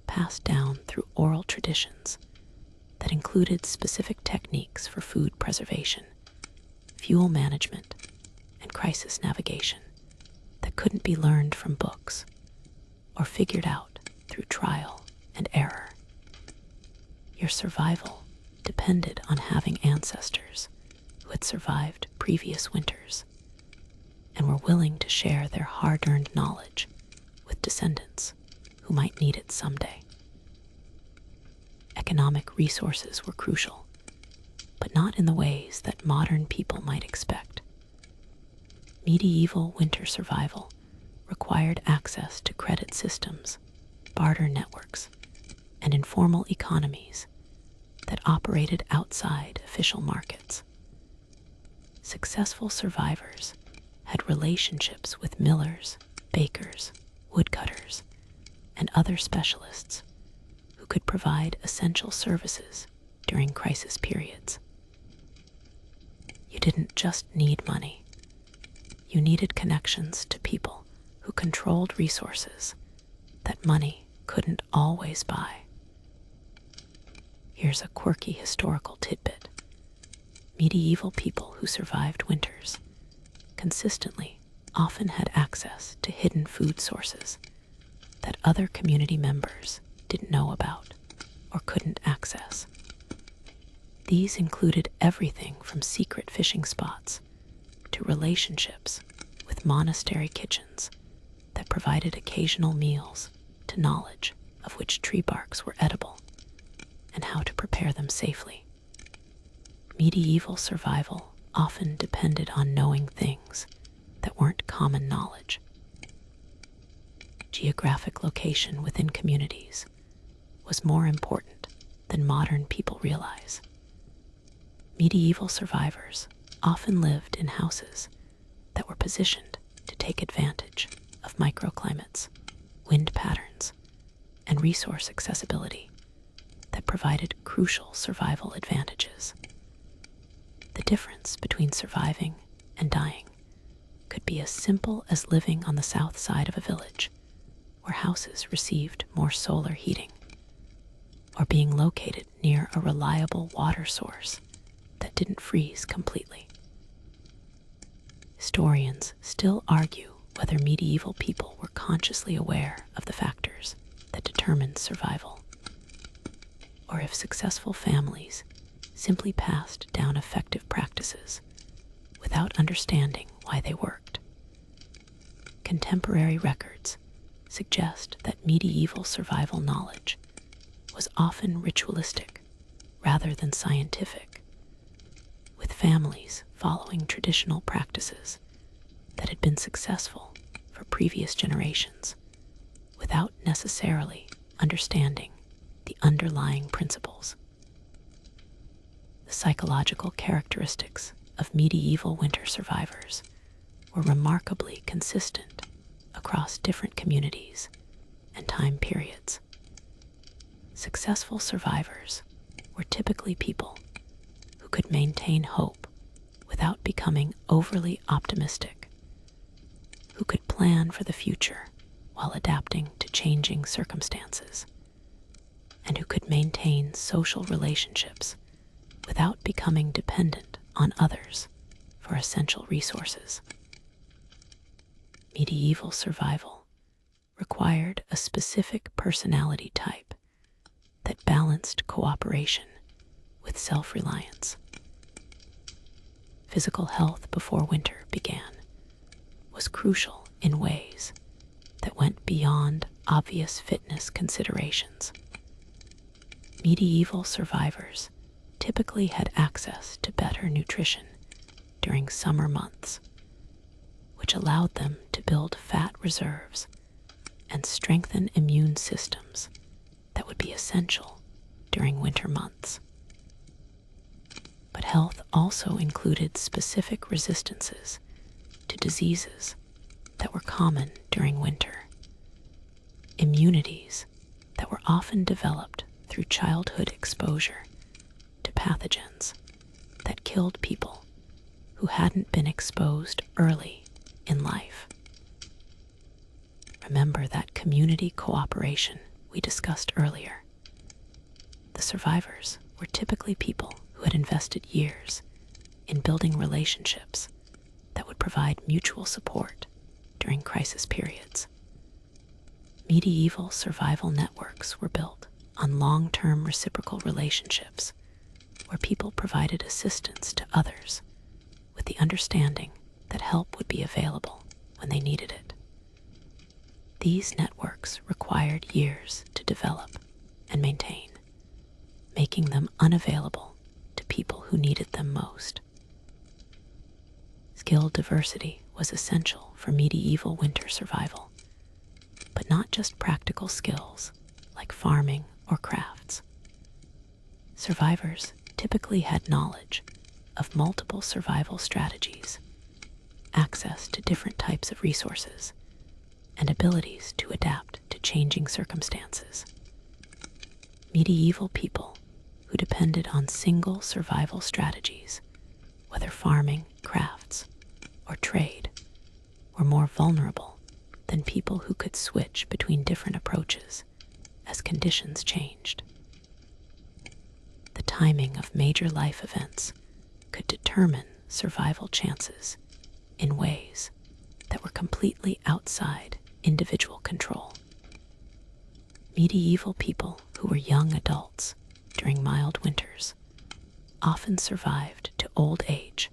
passed down through oral traditions that included specific techniques for food preservation, fuel management, and crisis navigation that couldn't be learned from books or figured out through trial and error. Your survival depended on having ancestors who had survived previous winters and were willing to share their hard-earned knowledge with descendants who might need it someday. Economic resources were crucial, but not in the ways that modern people might expect. Medieval winter survival required access to credit systems, barter networks, and informal economies that operated outside official markets. Successful survivors had relationships with millers, bakers, woodcutters, and other specialists who could provide essential services during crisis periods. You didn't just need money. You needed connections to people who controlled resources that money couldn't always buy. Here's a quirky historical tidbit. Medieval people who survived winters consistently often had access to hidden food sources that other community members didn't know about or couldn't access. These included everything from secret fishing spots to relationships with monastery kitchens that provided occasional meals to knowledge of which tree barks were edible and how to prepare them safely. Medieval survival often depended on knowing things that weren't common knowledge. Geographic location within communities was more important than modern people realize. Medieval survivors often lived in houses that were positioned to take advantage of microclimates, wind patterns, and resource accessibility that provided crucial survival advantages. The difference between surviving and dying could be as simple as living on the south side of a village where houses received more solar heating, or being located near a reliable water source that didn't freeze completely. Historians still argue whether medieval people were consciously aware of the factors that determined survival, or if successful families simply passed down effective practices without understanding why they worked. Contemporary records suggest that medieval survival knowledge was often ritualistic rather than scientific, with families following traditional practices that had been successful for previous generations without necessarily understanding the underlying principles. The psychological characteristics of medieval winter survivors were remarkably consistent across different communities and time periods. Successful survivors were typically people who could maintain hope without becoming overly optimistic, who could plan for the future while adapting to changing circumstances, and who could maintain social relationships without becoming dependent on others for essential resources. Medieval survival required a specific personality type that balanced cooperation with self-reliance. Physical health before winter began was crucial in ways that went beyond obvious fitness considerations. Medieval survivors typically had access to better nutrition during summer months, which allowed them to build fat reserves and strengthen immune systems that would be essential during winter months. But health also included specific resistances to diseases that were common during winter, immunities that were often developed through childhood exposure to pathogens that killed people who hadn't been exposed early in life. community cooperation we discussed earlier. The survivors were typically people who had invested years in building relationships that would provide mutual support during crisis periods. Medieval survival networks were built on long-term reciprocal relationships where people provided assistance to others with the understanding that help would be available when they needed it. These networks required years to develop and maintain, making them unavailable to people who needed them most. Skill diversity was essential for medieval winter survival, but not just practical skills like farming or crafts. Survivors typically had knowledge of multiple survival strategies, access to different types of resources, and abilities to adapt to changing circumstances. Medieval people who depended on single survival strategies, whether farming, crafts, or trade, were more vulnerable than people who could switch between different approaches as conditions changed. The timing of major life events could determine survival chances in ways that were completely outside individual control. Medieval people who were young adults during mild winters often survived to old age,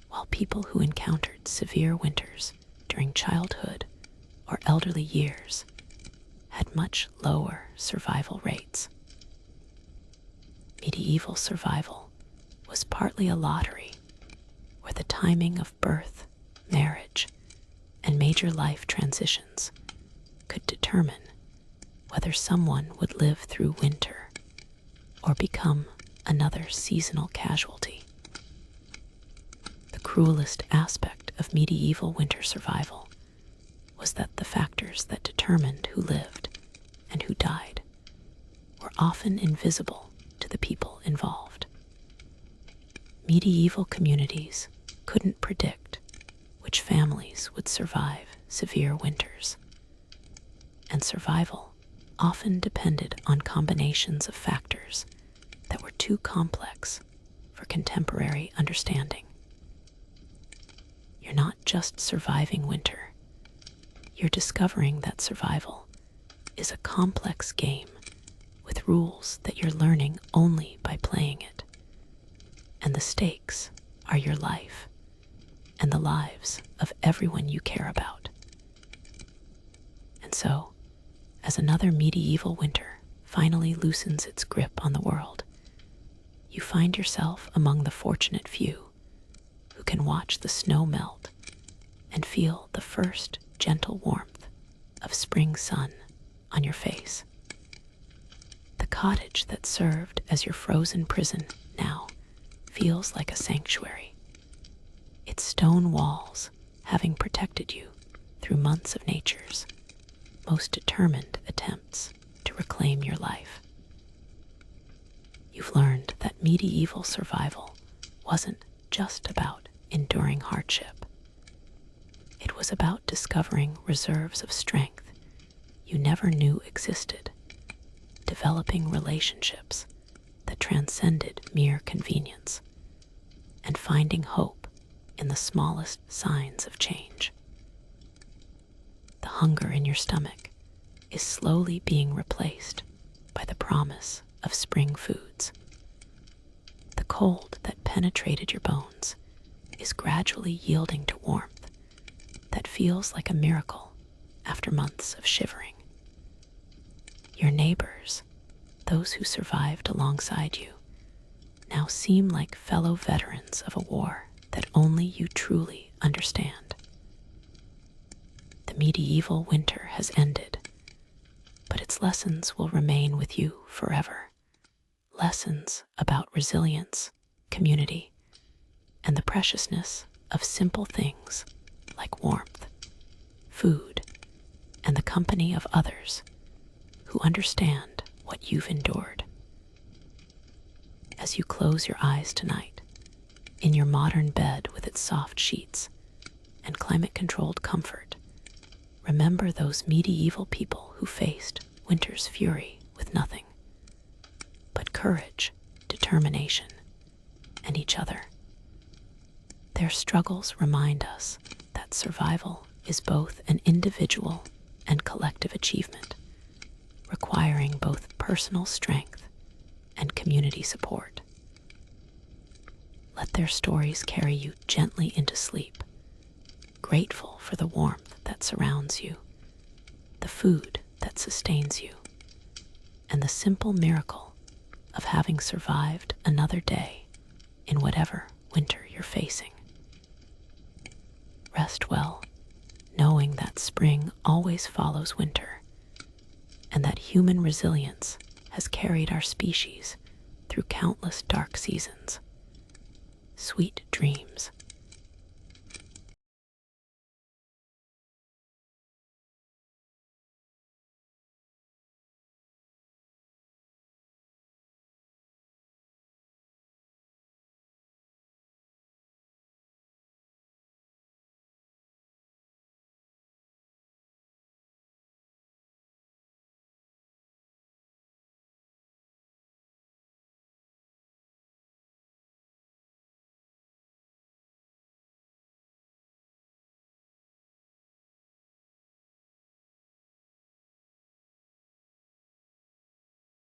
while people who encountered severe winters during childhood or elderly years had much lower survival rates. Medieval survival was partly a lottery where the timing of birth, marriage, and major life transitions could determine whether someone would live through winter or become another seasonal casualty. The cruelest aspect of medieval winter survival was that the factors that determined who lived and who died were often invisible to the people involved. Medieval communities couldn't predict which families would survive severe winters, and survival often depended on combinations of factors that were too complex for contemporary understanding. You're not just surviving winter, you're discovering that survival is a complex game with rules that you're learning only by playing it. And the stakes are your life and the lives of everyone you care about. And so, as another medieval winter finally loosens its grip on the world, you find yourself among the fortunate few who can watch the snow melt and feel the first gentle warmth of spring sun on your face. The cottage that served as your frozen prison now feels like a sanctuary, its stone walls having protected you through months of nature's most determined attempts to reclaim your life. You've learned that medieval survival wasn't just about enduring hardship. It was about discovering reserves of strength you never knew existed, developing relationships that transcended mere convenience, and finding hope in the smallest signs of change. The hunger in your stomach is slowly being replaced by the promise of spring foods. The cold that penetrated your bones is gradually yielding to warmth that feels like a miracle after months of shivering. Your neighbors, those who survived alongside you, now seem like fellow veterans of a war that only you truly understand. The medieval winter has ended, but its lessons will remain with you forever. Lessons about resilience, community, and the preciousness of simple things like warmth, food, and the company of others who understand what you've endured. As you close your eyes tonight, in your modern bed with its soft sheets and climate-controlled comfort, Remember those medieval people who faced winter's fury with nothing but courage, determination, and each other. Their struggles remind us that survival is both an individual and collective achievement, requiring both personal strength and community support. Let their stories carry you gently into sleep, grateful for the warmth that surrounds you, the food that sustains you, and the simple miracle of having survived another day in whatever winter you're facing. Rest well, knowing that spring always follows winter, and that human resilience has carried our species through countless dark seasons. Sweet dreams,